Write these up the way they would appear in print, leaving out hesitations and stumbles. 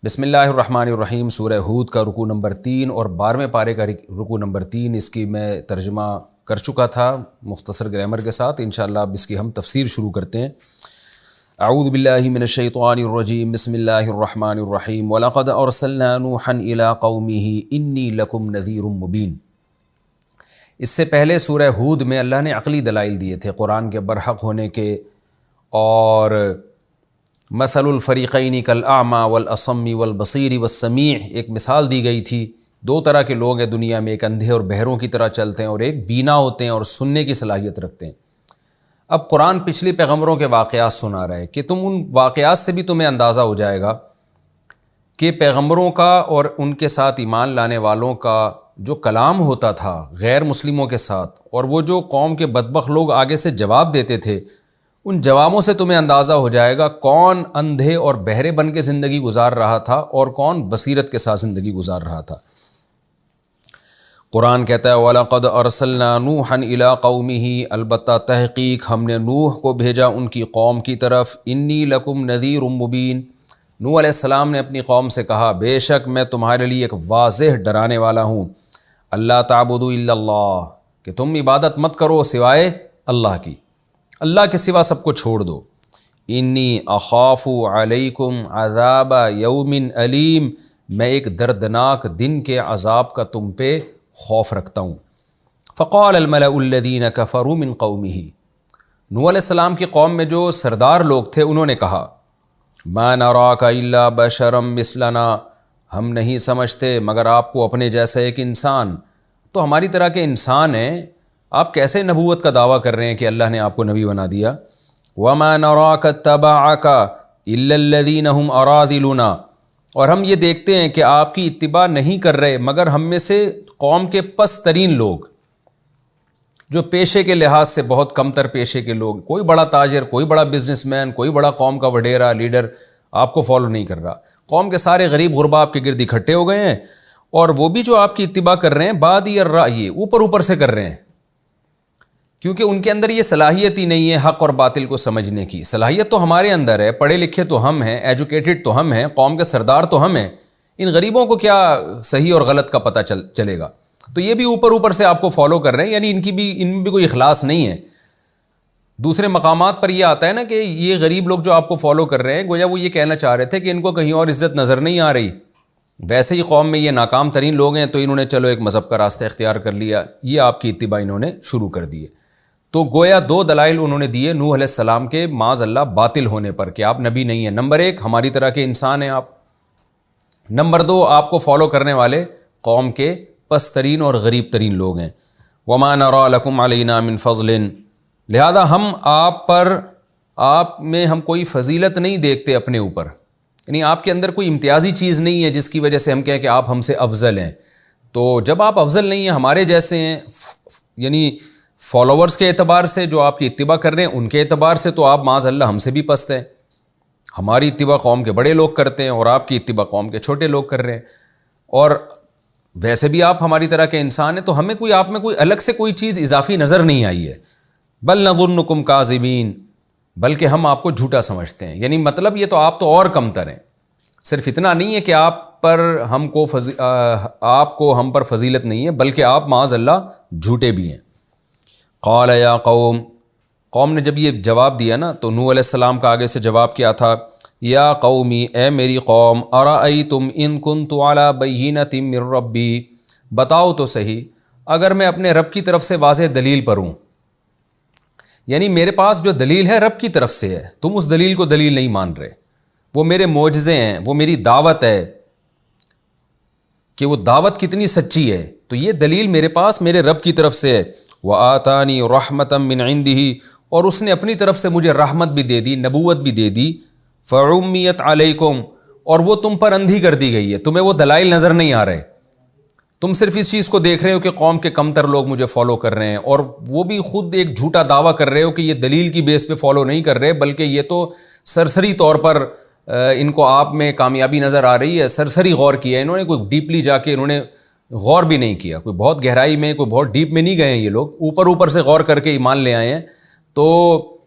بسم اللہ الرحمن الرحیم۔ سورہ ہود کا رکوع نمبر 3 اور 12ویں پارے کا رکوع نمبر 3، اس کی میں ترجمہ کر چکا تھا مختصر گرامر کے ساتھ۔ انشاءاللہ اب اس کی ہم تفسیر شروع کرتے ہیں۔ اعوذ باللہ من الشیطان الرجیم، بسم اللہ الرحمن الرحیم۔ وَلَقَدْ أَرْسَلْنَا نُوحًا إِلَىٰ قَوْمِهِ إِنِّي لَكُمْ نَذِيرٌ مُّبِينٌ۔ اس سے پہلے سورہ ہود میں اللہ نے عقلی دلائل دیے تھے قرآن کے برحق ہونے کے، اور مثل الفریقین کالاعمی والاصم والبصیر والسمیع، ایک مثال دی گئی تھی۔ دو طرح کے لوگ ہیں دنیا میں، ایک اندھے اور بہروں کی طرح چلتے ہیں اور ایک بینا ہوتے ہیں اور سننے کی صلاحیت رکھتے ہیں۔ اب قرآن پچھلے پیغمبروں کے واقعات سنا رہا ہے کہ تم ان واقعات سے بھی تمہیں اندازہ ہو جائے گا کہ پیغمبروں کا اور ان کے ساتھ ایمان لانے والوں کا جو کلام ہوتا تھا غیر مسلموں کے ساتھ، اور وہ جو قوم کے بدبخت لوگ آگے سے جواب دیتے تھے، ان جوابوں سے تمہیں اندازہ ہو جائے گا کون اندھے اور بہرے بن کے زندگی گزار رہا تھا اور کون بصیرت کے ساتھ زندگی گزار رہا تھا۔ قرآن کہتا ہے وَلَقَدْ أَرْسَلْنَا نُوحًا إِلَىٰ قَوْمِهِ، البتہ تحقیق ہم نے نوح کو بھیجا ان کی قوم کی طرف۔ إِنِّي لَكُمْ نَذِيرٌ مُّبِينٌ، نوح علیہ السلام نے اپنی قوم سے کہا بے شک میں تمہارے لیے ایک واضح ڈرانے والا ہوں۔ اللہ تعبدوا الا اللہ، کہ تم عبادت مت کرو سوائے اللہ کی، اللہ کے سوا سب کو چھوڑ دو۔ انی اخاف علیکم عذاب یوم علیم، میں ایک دردناک دن کے عذاب کا تم پہ خوف رکھتا ہوں۔ فقال الملأ الذین کفروا من قومہ، نوح علیہ السلام کی قوم میں جو سردار لوگ تھے انہوں نے کہا ما نراک الا بشرا مثلنا، ہم نہیں سمجھتے مگر آپ کو اپنے جیسا ایک انسان، تو ہماری طرح کے انسان ہیں، آپ کیسے نبوت کا دعویٰ کر رہے ہیں کہ اللہ نے آپ کو نبی بنا دیا۔ وَمَا نَرَاكَ اتَّبَعَكَ إِلَّا الَّذِينَ هُمْ أَرَاذِلُنَا، اور ہم یہ دیکھتے ہیں کہ آپ کی اتباع نہیں کر رہے مگر ہم میں سے قوم کے پست ترین لوگ، جو پیشے کے لحاظ سے بہت کم تر پیشے کے لوگ، کوئی بڑا تاجر، کوئی بڑا بزنس مین، کوئی بڑا قوم کا وڈیرا لیڈر آپ کو فالو نہیں کر رہا۔ قوم کے سارے غریب غربا آپ کے گرد اکٹھے ہو گئے ہیں، اور وہ بھی جو آپ کی اتباع کر رہے ہیں بادی الرأی، اوپر اوپر سے کر رہے ہیں، کیونکہ ان کے اندر یہ صلاحیت ہی نہیں ہے حق اور باطل کو سمجھنے کی۔ صلاحیت تو ہمارے اندر ہے، پڑھے لکھے تو ہم ہیں، ایجوکیٹڈ تو ہم ہیں، قوم کے سردار تو ہم ہیں، ان غریبوں کو کیا صحیح اور غلط کا پتہ چلے گا؟ تو یہ بھی اوپر اوپر سے آپ کو فالو کر رہے ہیں، یعنی ان میں بھی کوئی اخلاص نہیں ہے۔ دوسرے مقامات پر یہ آتا ہے نا کہ یہ غریب لوگ جو آپ کو فالو کر رہے ہیں، گویا وہ یہ کہنا چاہ رہے تھے کہ ان کو کہیں اور عزت نظر نہیں آ رہی، ویسے ہی قوم میں یہ ناکام ترین لوگ ہیں تو انہوں نے چلو ایک مذہب کا راستہ اختیار کر لیا، یہ آپ کی اتباع انہوں نے شروع کر دی ہے۔ تو گویا دو دلائل انہوں نے دیے نوح علیہ السلام کے معاذ اللہ باطل ہونے پر کہ آپ نبی نہیں ہیں۔ نمبر 1 ہماری طرح کے انسان ہیں آپ، نمبر 2 آپ کو فالو کرنے والے قوم کے پست ترین اور غریب ترین لوگ ہیں۔ وما نرى لكم علينا من فضل، لہذا ہم آپ میں ہم کوئی فضیلت نہیں دیکھتے اپنے اوپر، یعنی آپ کے اندر کوئی امتیازی چیز نہیں ہے جس کی وجہ سے ہم کہیں کہ آپ ہم سے افضل ہیں۔ تو جب آپ افضل نہیں ہیں، ہمارے جیسے ہیں، یعنی فالوورز کے اعتبار سے جو آپ کی اتباع کر رہے ہیں ان کے اعتبار سے، تو آپ معاذ اللہ ہم سے بھی پست ہیں۔ ہماری اتباع قوم کے بڑے لوگ کرتے ہیں اور آپ کی اتباع قوم کے چھوٹے لوگ کر رہے ہیں، اور ویسے بھی آپ ہماری طرح کے انسان ہیں، تو ہمیں کوئی آپ میں کوئی الگ سے کوئی چیز اضافی نظر نہیں آئی ہے۔ بل نظنکم کاذبین، بلکہ ہم آپ کو جھوٹا سمجھتے ہیں، یعنی مطلب یہ تو آپ تو اور کم تر ہیں، صرف اتنا نہیں ہے کہ آپ کو ہم پر فضیلت نہیں ہے، بلکہ آپ معاذ اللہ جھوٹے بھی ہیں۔ قال یا قوم نے جب یہ جواب دیا نا، تو نوح علیہ السلام کا آگے سے جواب کیا تھا، یا قومی، اے میری قوم، ارأیتم ان کنت علی بینۃ من ربی، بتاؤ تو صحیح اگر میں اپنے رب کی طرف سے واضح دلیل پر ہوں، یعنی میرے پاس جو دلیل ہے رب کی طرف سے ہے، تم اس دلیل کو دلیل نہیں مان رہے، وہ میرے معجزے ہیں، وہ میری دعوت ہے کہ وہ دعوت کتنی سچی ہے، تو یہ دلیل میرے پاس میرے رب کی طرف سے ہے۔ وآتانی رحمتا من عنده، اور اس نے اپنی طرف سے مجھے رحمت بھی دے دی، نبوت بھی دے دی۔ فعمیت علیکم، اور وہ تم پر اندھی کر دی گئی ہے، تمہیں وہ دلائل نظر نہیں آ رہے، تم صرف اس چیز کو دیکھ رہے ہو کہ قوم کے کم تر لوگ مجھے فالو کر رہے ہیں، اور وہ بھی خود ایک جھوٹا دعویٰ کر رہے ہو کہ یہ دلیل کی بیس پہ فالو نہیں کر رہے، بلکہ یہ تو سرسری طور پر ان کو آپ میں کامیابی نظر آ رہی ہے، سرسری غور کیا ہے انہوں نے، کوئی ڈیپلی جا کے انہوں نے غور بھی نہیں کیا، کوئی بہت گہرائی میں، کوئی بہت ڈیپ میں نہیں گئے ہیں یہ لوگ، اوپر اوپر سے غور کر کے ایمان لے آئے ہیں۔ تو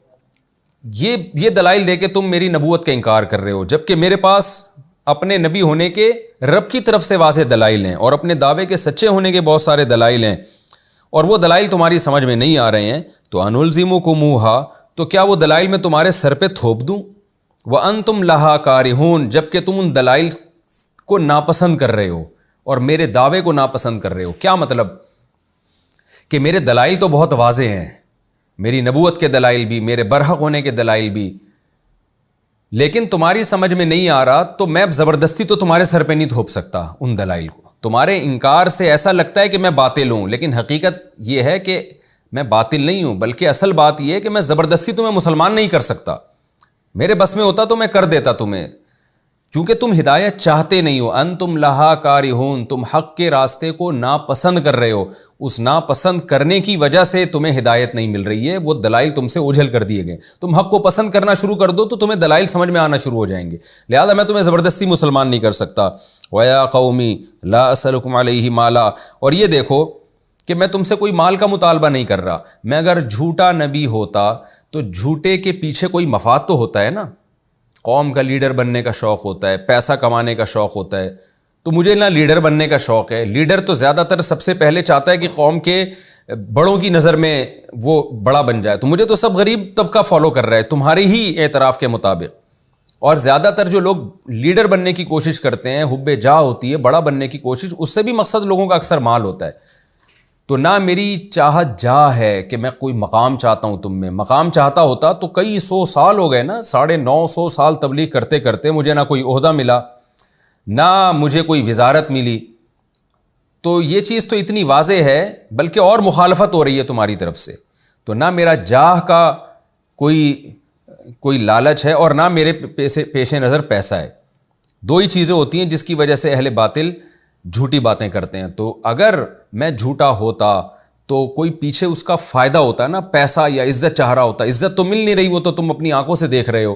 یہ دلائل دے کے تم میری نبوت کا انکار کر رہے ہو، جبکہ میرے پاس اپنے نبی ہونے کے رب کی طرف سے واضح دلائل ہیں اور اپنے دعوے کے سچے ہونے کے بہت سارے دلائل ہیں، اور وہ دلائل تمہاری سمجھ میں نہیں آ رہے ہیں تو انلزمکموہا، تو کیا وہ دلائل میں تمہارے سر پہ تھوپ دوں؟ وانتم لہا کارہون، جبکہ تم ان دلائل کو ناپسند کر رہے ہو اور میرے دعوے کو ناپسند کر رہے ہو۔ کیا مطلب کہ میرے دلائل تو بہت واضح ہیں، میری نبوت کے دلائل بھی، میرے برحق ہونے کے دلائل بھی، لیکن تمہاری سمجھ میں نہیں آ رہا تو میں زبردستی تو تمہارے سر پہ نہیں تھوپ سکتا ان دلائل کو۔ تمہارے انکار سے ایسا لگتا ہے کہ میں باطل ہوں، لیکن حقیقت یہ ہے کہ میں باطل نہیں ہوں، بلکہ اصل بات یہ ہے کہ میں زبردستی تمہیں مسلمان نہیں کر سکتا، میرے بس میں ہوتا تو میں کر دیتا تمہیں، چونکہ تم ہدایت چاہتے نہیں ہو۔ انتم لہا کارہون، تم حق کے راستے کو ناپسند کر رہے ہو، اس ناپسند کرنے کی وجہ سے تمہیں ہدایت نہیں مل رہی ہے، وہ دلائل تم سے اوجھل کر دیے گئے۔ تم حق کو پسند کرنا شروع کر دو تو تمہیں دلائل سمجھ میں آنا شروع ہو جائیں گے، لہذا میں تمہیں زبردستی مسلمان نہیں کر سکتا۔ وَيَا قَوْمِ لَا أَسْأَلُكُمْ عَلَيْهِ مَالًا، اور یہ دیکھو کہ میں تم سے کوئی مال کا مطالبہ نہیں کر رہا، میں اگر جھوٹا نبی ہوتا تو جھوٹے کے پیچھے کوئی مفاد تو ہوتا ہے نا، قوم کا لیڈر بننے کا شوق ہوتا ہے، پیسہ کمانے کا شوق ہوتا ہے، تو مجھے نہ لیڈر بننے کا شوق ہے۔ لیڈر تو زیادہ تر سب سے پہلے چاہتا ہے کہ قوم کے بڑوں کی نظر میں وہ بڑا بن جائے، تو مجھے تو سب غریب طبقہ فالو کر رہا ہے تمہارے ہی اعتراف کے مطابق۔ اور زیادہ تر جو لوگ لیڈر بننے کی کوشش کرتے ہیں، حب جاہ ہوتی ہے، بڑا بننے کی کوشش، اس سے بھی مقصد لوگوں کا اکثر مال ہوتا ہے۔ تو نہ میری چاہت جاہ ہے کہ میں کوئی مقام چاہتا ہوں تم میں، مقام چاہتا ہوتا تو کئی 100 سال ہو گئے نا، 950 سال تبلیغ کرتے کرتے مجھے نہ کوئی عہدہ ملا، نہ مجھے کوئی وزارت ملی۔ تو یہ چیز تو اتنی واضح ہے، بلکہ اور مخالفت ہو رہی ہے تمہاری طرف سے، تو نہ میرا جاہ کا کوئی لالچ ہے اور نہ میرے پیش نظر پیسہ ہے۔ دو ہی چیزیں ہوتی ہیں جس کی وجہ سے اہل باطل جھوٹی باتیں کرتے ہیں۔ تو اگر میں جھوٹا ہوتا تو کوئی پیچھے اس کا فائدہ ہوتا ہے نا، پیسہ یا عزت چاہ رہا ہوتا، عزت تو مل نہیں رہی، وہ تو تم اپنی آنکھوں سے دیکھ رہے ہو،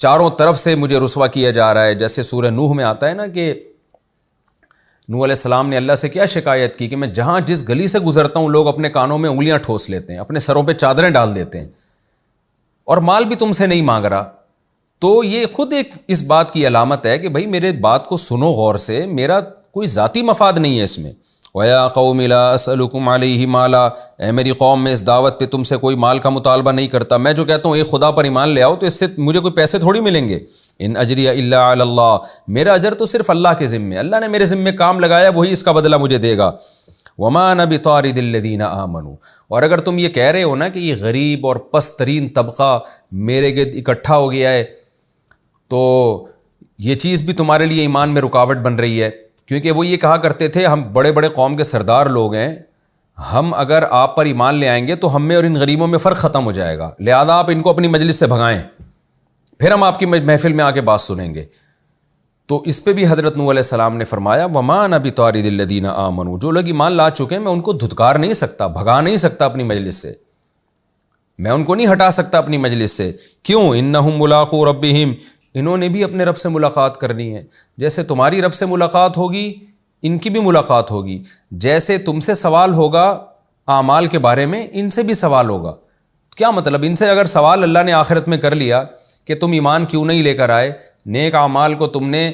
چاروں طرف سے مجھے رسوا کیا جا رہا ہے۔ جیسے سورہ نوح میں آتا ہے نا کہ نوح علیہ السلام نے اللہ سے کیا شکایت کی کہ میں جہاں جس گلی سے گزرتا ہوں لوگ اپنے کانوں میں انگلیاں ٹھوس لیتے ہیں، اپنے سروں پہ چادریں ڈال دیتے ہیں، اور مال بھی تم سے نہیں مانگ رہا۔ تو یہ خود ایک اس بات کی علامت ہے کہ بھائی میرے بات کو سنو غور سے، میرا کوئی ذاتی مفاد نہیں ہے اس میں۔ وَيَا قَوْمِ لَا أَسْأَلُكُمْ عَلَيْهِ مَالًا، اے میری قوم میں اس دعوت پہ تم سے کوئی مال کا مطالبہ نہیں کرتا، میں جو کہتا ہوں ایک خدا پر ایمان لے آؤ تو اس سے مجھے کوئی پیسے تھوڑی ملیں گے۔ ان اجری الا علی اللہ، میرا اجر تو صرف اللہ کے ذمے، اللہ نے میرے ذمے کام لگایا، وہی اس کا بدلہ مجھے دے گا۔ وَمَا أَنَا بِطَارِدِ الَّذِينَ آمَنُوا، اور اگر تم یہ کہہ رہے ہو نا کہ یہ غریب اور پست ترین طبقہ میرے گرد اکٹھا ہو گیا ہے، تو یہ چیز بھی تمہارے لیے ایمان میں رکاوٹ بن رہی ہے، کیونکہ وہ یہ کہا کرتے تھے ہم بڑے بڑے قوم کے سردار لوگ ہیں، ہم اگر آپ پر ایمان لے آئیں گے تو ہم میں اور ان غریبوں میں فرق ختم ہو جائے گا، لہذا آپ ان کو اپنی مجلس سے بھگائیں، پھر ہم آپ کی محفل میں آ کے بات سنیں گے۔ تو اس پہ بھی حضرت نوح علیہ السلام نے فرمایا وَمَا أَنَا بِطَارِدِ الَّذِينَ آمَنُوا، جو لوگ ایمان لا چکے ہیں میں ان کو دھتکار نہیں سکتا، بھگا نہیں سکتا اپنی مجلس سے، میں ان کو نہیں ہٹا سکتا اپنی مجلس سے۔ کیوں؟ إِنَّهُمْ مُلَاقُو رَبِّهِمْ، انہوں نے بھی اپنے رب سے ملاقات کرنی ہے، جیسے تمہاری رب سے ملاقات ہوگی ان کی بھی ملاقات ہوگی، جیسے تم سے سوال ہوگا اعمال کے بارے میں ان سے بھی سوال ہوگا۔ کیا مطلب؟ ان سے اگر سوال اللہ نے آخرت میں کر لیا کہ تم ایمان کیوں نہیں لے کر آئے، نیک اعمال کو تم نے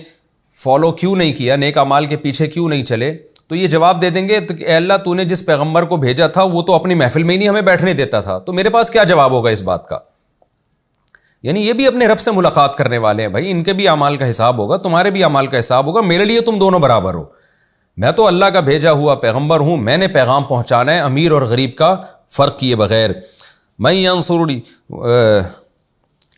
فالو کیوں نہیں کیا، نیک اعمال کے پیچھے کیوں نہیں چلے، تو یہ جواب دے دیں گے کہ اے اللہ تو نے جس پیغمبر کو بھیجا تھا وہ تو اپنی محفل میں ہی نہیں ہمیں بیٹھنے دیتا تھا، تو میرے پاس کیا جواب ہوگا اس بات کا؟ یعنی یہ بھی اپنے رب سے ملاقات کرنے والے ہیں، بھائی ان کے بھی اعمال کا حساب ہوگا، تمہارے بھی اعمال کا حساب ہوگا، میرے لیے تم دونوں برابر ہو، میں تو اللہ کا بھیجا ہوا پیغمبر ہوں، میں نے پیغام پہنچانا ہے، امیر اور غریب کا فرق کیے بغیر۔ من ینصرنی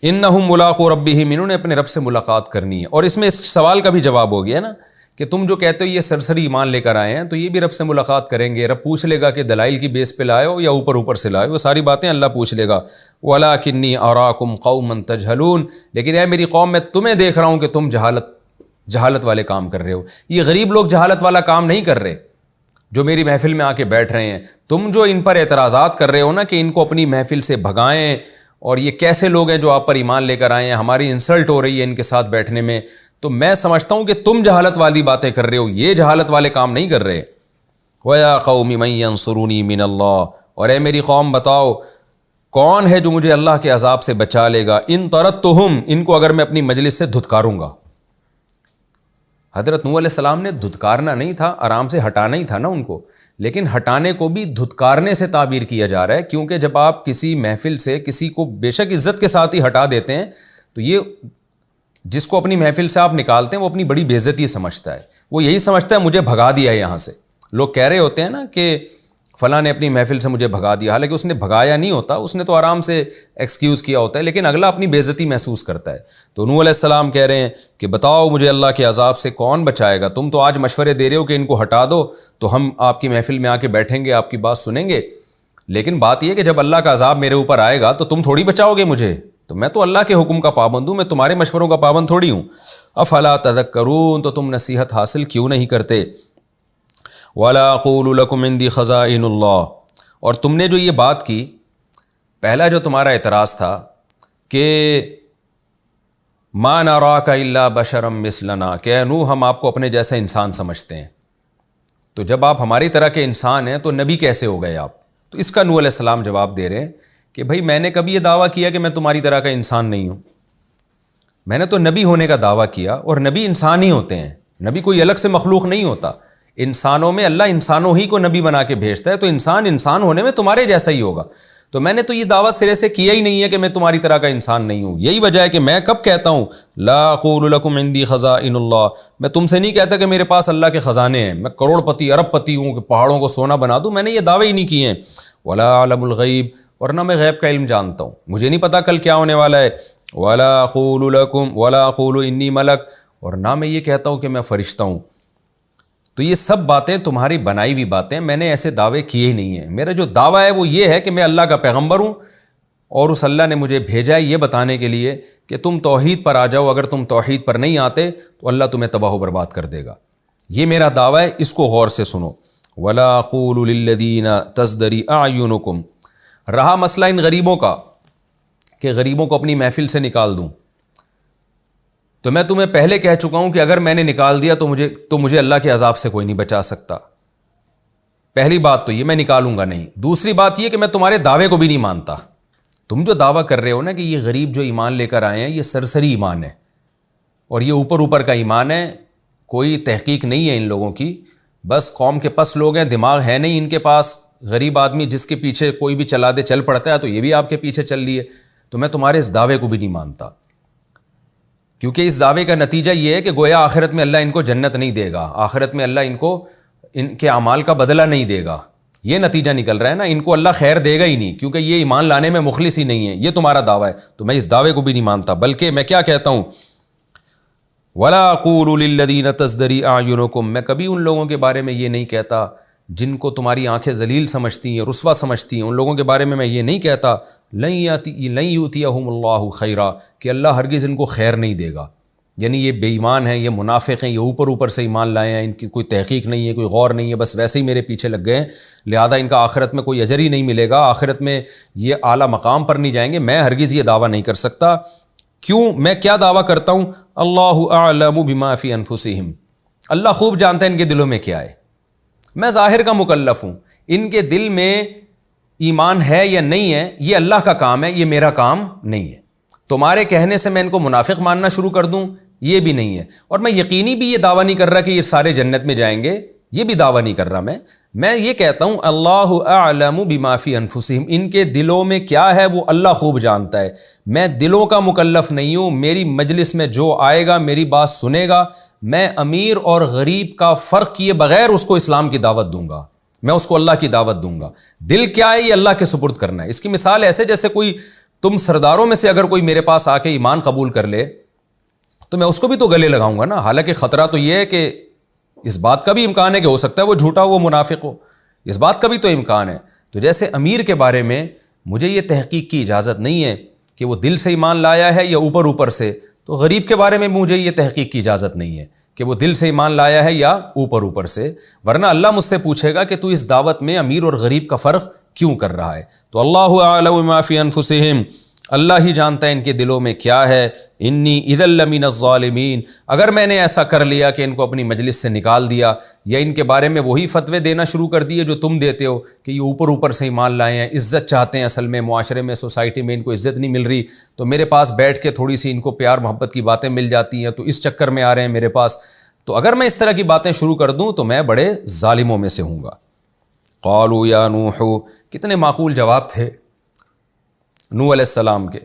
انہم ملاقو ربہم، انہوں نے اپنے رب سے ملاقات کرنی ہے۔ اور اس میں اس سوال کا بھی جواب ہو گیا نا کہ تم جو کہتے ہو یہ سرسری ایمان لے کر آئے ہیں، تو یہ بھی رب سے ملاقات کریں گے، رب پوچھ لے گا کہ دلائل کی بیس پہ لائے ہو یا اوپر سے لائے ہو، وہ ساری باتیں اللہ پوچھ لے گا۔ وَلَٰكِنِّي أَرَاكُمْ قَوْمًا تَجْهَلُونَ، لیکن اے میری قوم میں تمہیں دیکھ رہا ہوں کہ تم جہالت والے کام کر رہے ہو۔ یہ غریب لوگ جہالت والا کام نہیں کر رہے جو میری محفل میں آ کے بیٹھ رہے ہیں، تم جو ان پر اعتراضات کر رہے ہو نا کہ ان کو اپنی محفل سے بھگائیں، اور یہ کیسے لوگ ہیں جو آپ پر ایمان لے کر آئے ہیں، ہماری انسلٹ ہو رہی ہے ان کے ساتھ بیٹھنے میں، تو میں سمجھتا ہوں کہ تم جہالت والی باتیں کر رہے ہو، یہ جہالت والے کام نہیں کر رہے۔ وَيَا قَوْمِ مَن يَنصُرُونِي مِنَ اللَّهِ، اور اے میری قوم بتاؤ کون ہے جو مجھے اللہ کے عذاب سے بچا لے گا؟ ان طردتہم، ان کو اگر میں اپنی مجلس سے دھتکاروں گا۔ حضرت نوح علیہ السلام نے دھتکارنا نہیں تھا، آرام سے ہٹانا ہی تھا نا ان کو، لیکن ہٹانے کو بھی دھتکارنے سے تعبیر کیا جا رہا ہے، کیونکہ جب آپ کسی محفل سے کسی کو بے شک عزت کے ساتھ ہی ہٹا دیتے ہیں تو یہ جس کو اپنی محفل سے آپ نکالتے ہیں وہ اپنی بڑی بے عزتی سمجھتا ہے، وہ یہی سمجھتا ہے مجھے بھگا دیا ہے یہاں سے۔ لوگ کہہ رہے ہوتے ہیں نا کہ فلاں نے اپنی محفل سے مجھے بھگا دیا، حالانکہ اس نے بھگایا نہیں ہوتا، اس نے تو آرام سے ایکسکیوز کیا ہوتا ہے، لیکن اگلا اپنی بے عزتی محسوس کرتا ہے۔ تو نوح علیہ السلام کہہ رہے ہیں کہ بتاؤ مجھے اللہ کے عذاب سے کون بچائے گا؟ تم تو آج مشورے دے رہے ہو کہ ان کو ہٹا دو تو ہم آپ کی محفل میں آ کے بیٹھیں گے، آپ کی بات سنیں گے، لیکن بات یہ ہے کہ جب اللہ کا عذاب میرے اوپر آئے گا تو تم تھوڑی بچاؤ گے مجھے، تو میں تو اللہ کے حکم کا پابند ہوں، میں تمہارے مشوروں کا پابند تھوڑی ہوں۔ افلا تذکرون، تو تم نصیحت حاصل کیوں نہیں کرتے؟ ولا اقول لکم عندی خزائن اللہ، اور تم نے جو یہ بات کی، پہلا جو تمہارا اعتراض تھا کہ ما نراک الا بشرا مثلنا، کہ اے نوح ہم آپ کو اپنے جیسا انسان سمجھتے ہیں، تو جب آپ ہماری طرح کے انسان ہیں تو نبی کیسے ہو گئے آپ؟ تو اس کا نوح علیہ السلام جواب دے رہے ہیں کہ بھائی میں نے کبھی یہ دعویٰ کیا کہ میں تمہاری طرح کا انسان نہیں ہوں، میں نے تو نبی ہونے کا دعویٰ کیا، اور نبی انسان ہی ہوتے ہیں، نبی کوئی الگ سے مخلوق نہیں ہوتا، انسانوں میں اللہ انسانوں ہی کو نبی بنا کے بھیجتا ہے، تو انسان ہونے میں تمہارے جیسا ہی ہوگا، تو میں نے تو یہ دعویٰ سرے سے کیا ہی نہیں ہے کہ میں تمہاری طرح کا انسان نہیں ہوں۔ یہی وجہ ہے کہ میں کب کہتا ہوں لا اقول لکم عندی خزائن اللہ، میں تم سے نہیں کہتا کہ میرے پاس اللہ کے خزانے ہیں، میں کروڑ پتی ارب پتی ہوں کہ پہاڑوں کو سونا بنا دوں، میں نے یہ دعوے ہی نہیں کیے ہیں۔ ولا اعلم الغیب، اور نہ میں غیب کا علم جانتا ہوں، مجھے نہیں پتا کل کیا ہونے والا ہے۔ ولا اقول انی ملک، اور نہ میں یہ کہتا ہوں کہ میں فرشتہ ہوں۔ تو یہ سب باتیں تمہاری بنائی ہوئی باتیں، میں نے ایسے دعوے کیے ہی نہیں ہیں۔ میرا جو دعویٰ ہے وہ یہ ہے کہ میں اللہ کا پیغمبر ہوں، اور اس اللہ نے مجھے بھیجا ہے یہ بتانے کے لیے کہ تم توحید پر آ جاؤ، اگر تم توحید پر نہیں آتے تو اللہ تمہیں تباہ و برباد کر دے گا، یہ میرا دعویٰ ہے، اس کو غور سے سنو۔ ولا اقول للذین تزدری اعینکم، رہا مسئلہ ان غریبوں کا کہ غریبوں کو اپنی محفل سے نکال دوں، تو میں تمہیں پہلے کہہ چکا ہوں کہ اگر میں نے نکال دیا تو مجھے اللہ کے عذاب سے کوئی نہیں بچا سکتا۔ پہلی بات تو یہ، میں نکالوں گا نہیں۔ دوسری بات یہ کہ میں تمہارے دعوے کو بھی نہیں مانتا۔ تم جو دعویٰ کر رہے ہو نا کہ یہ غریب جو ایمان لے کر آئے ہیں یہ سرسری ایمان ہے، اور یہ اوپر کا ایمان ہے، کوئی تحقیق نہیں ہے ان لوگوں کی، بس قوم کے پس لوگ ہیں، دماغ ہے نہیں ان کے پاس۔ غریب آدمی جس کے پیچھے کوئی بھی چلا دے چل پڑتا ہے، تو یہ بھی آپ کے پیچھے چل لیے، تو میں تمہارے اس دعوے کو بھی نہیں مانتا، کیونکہ اس دعوے کا نتیجہ یہ ہے کہ گویا آخرت میں اللہ ان کو جنت نہیں دے گا، آخرت میں اللہ ان کو ان کے اعمال کا بدلہ نہیں دے گا، یہ نتیجہ نکل رہا ہے نا، ان کو اللہ خیر دے گا ہی نہیں، کیونکہ یہ ایمان لانے میں مخلص ہی نہیں ہے، یہ تمہارا دعویٰ ہے، تو میں اس دعوے کو بھی نہیں مانتا۔ بلکہ میں کیا کہتا ہوں، ولا اقول للذین تزدری اعینکم، میں کبھی ان لوگوں کے بارے میں یہ نہیں کہتا جن کو تمہاری آنکھیں ذلیل سمجھتی ہیں، رسوا سمجھتی ہیں، ان لوگوں کے بارے میں یہ نہیں کہتا لن یؤتیہم اللہ خیرا، کہ اللہ ہرگز ان کو خیر نہیں دے گا، یعنی یہ بے ایمان ہیں، یہ منافق ہیں، یہ اوپر سے ایمان لائے ہیں، ان کی کوئی تحقیق نہیں ہے، کوئی غور نہیں ہے، بس ویسے ہی میرے پیچھے لگ گئے ہیں، لہذا ان کا آخرت میں کوئی اجر ہی نہیں ملے گا، آخرت میں یہ اعلیٰ مقام پر نہیں جائیں گے۔ میں ہرگز یہ دعویٰ نہیں کر سکتا۔ کیوں؟ میں کیا دعویٰ کرتا ہوں؟ اللہ اعلم بما فی انفسہم، اللہ خوب جانتا ہے ان کے دلوں میں کیا ہے، میں ظاہر کا مکلف ہوں، ان کے دل میں ایمان ہے یا نہیں ہے یہ اللہ کا کام ہے، یہ میرا کام نہیں ہے۔ تمہارے کہنے سے میں ان کو منافق ماننا شروع کر دوں، یہ بھی نہیں ہے، اور میں یقینی بھی یہ دعویٰ نہیں کر رہا کہ یہ سارے جنت میں جائیں گے، یہ بھی دعویٰ نہیں کر رہا میں یہ کہتا ہوں اللہ اعلم بما فی انفسہم، ان کے دلوں میں کیا ہے وہ اللہ خوب جانتا ہے، میں دلوں کا مکلف نہیں ہوں، میری مجلس میں جو آئے گا میری بات سنے گا، میں امیر اور غریب کا فرق کیے بغیر اس کو اسلام کی دعوت دوں گا، میں اس کو اللہ کی دعوت دوں گا۔ دل کیا ہے یہ اللہ کے سپرد کرنا ہے۔ اس کی مثال ایسے جیسے کوئی تم سرداروں میں سے اگر کوئی میرے پاس آ کے ایمان قبول کر لے تو میں اس کو بھی تو گلے لگاؤں گا نا، حالانکہ خطرہ تو یہ ہے کہ اس بات کا بھی امکان ہے کہ ہو سکتا ہے وہ جھوٹا ہو، وہ منافق ہو، اس بات کا بھی تو امکان ہے۔ تو جیسے امیر کے بارے میں مجھے یہ تحقیق کی اجازت نہیں ہے کہ وہ دل سے ایمان لایا ہے یا اوپر سے، تو غریب کے بارے میں مجھے یہ تحقیق کی اجازت نہیں ہے کہ وہ دل سے ایمان لایا ہے یا اوپر سے، ورنہ اللہ مجھ سے پوچھے گا کہ تو اس دعوت میں امیر اور غریب کا فرق کیوں کر رہا ہے۔ تو اللہ اعلم بما فی انفسہم، اللہ ہی جانتا ہے ان کے دلوں میں کیا ہے. انی اذا لمن الظالمین، اگر میں نے ایسا کر لیا کہ ان کو اپنی مجلس سے نکال دیا یا ان کے بارے میں وہی فتوے دینا شروع کر دیے جو تم دیتے ہو کہ یہ اوپر اوپر سے ایمان لائے ہیں، عزت چاہتے ہیں، اصل میں معاشرے میں سوسائٹی میں ان کو عزت نہیں مل رہی، تو میرے پاس بیٹھ کے تھوڑی سی ان کو پیار محبت کی باتیں مل جاتی ہیں تو اس چکر میں آ رہے ہیں میرے پاس، تو اگر میں اس طرح کی باتیں شروع کر دوں تو میں بڑے ظالموں میں سے ہوں گا. قالوا یا نوح، کتنے معقول جواب تھے نوح علیہ السلام کے.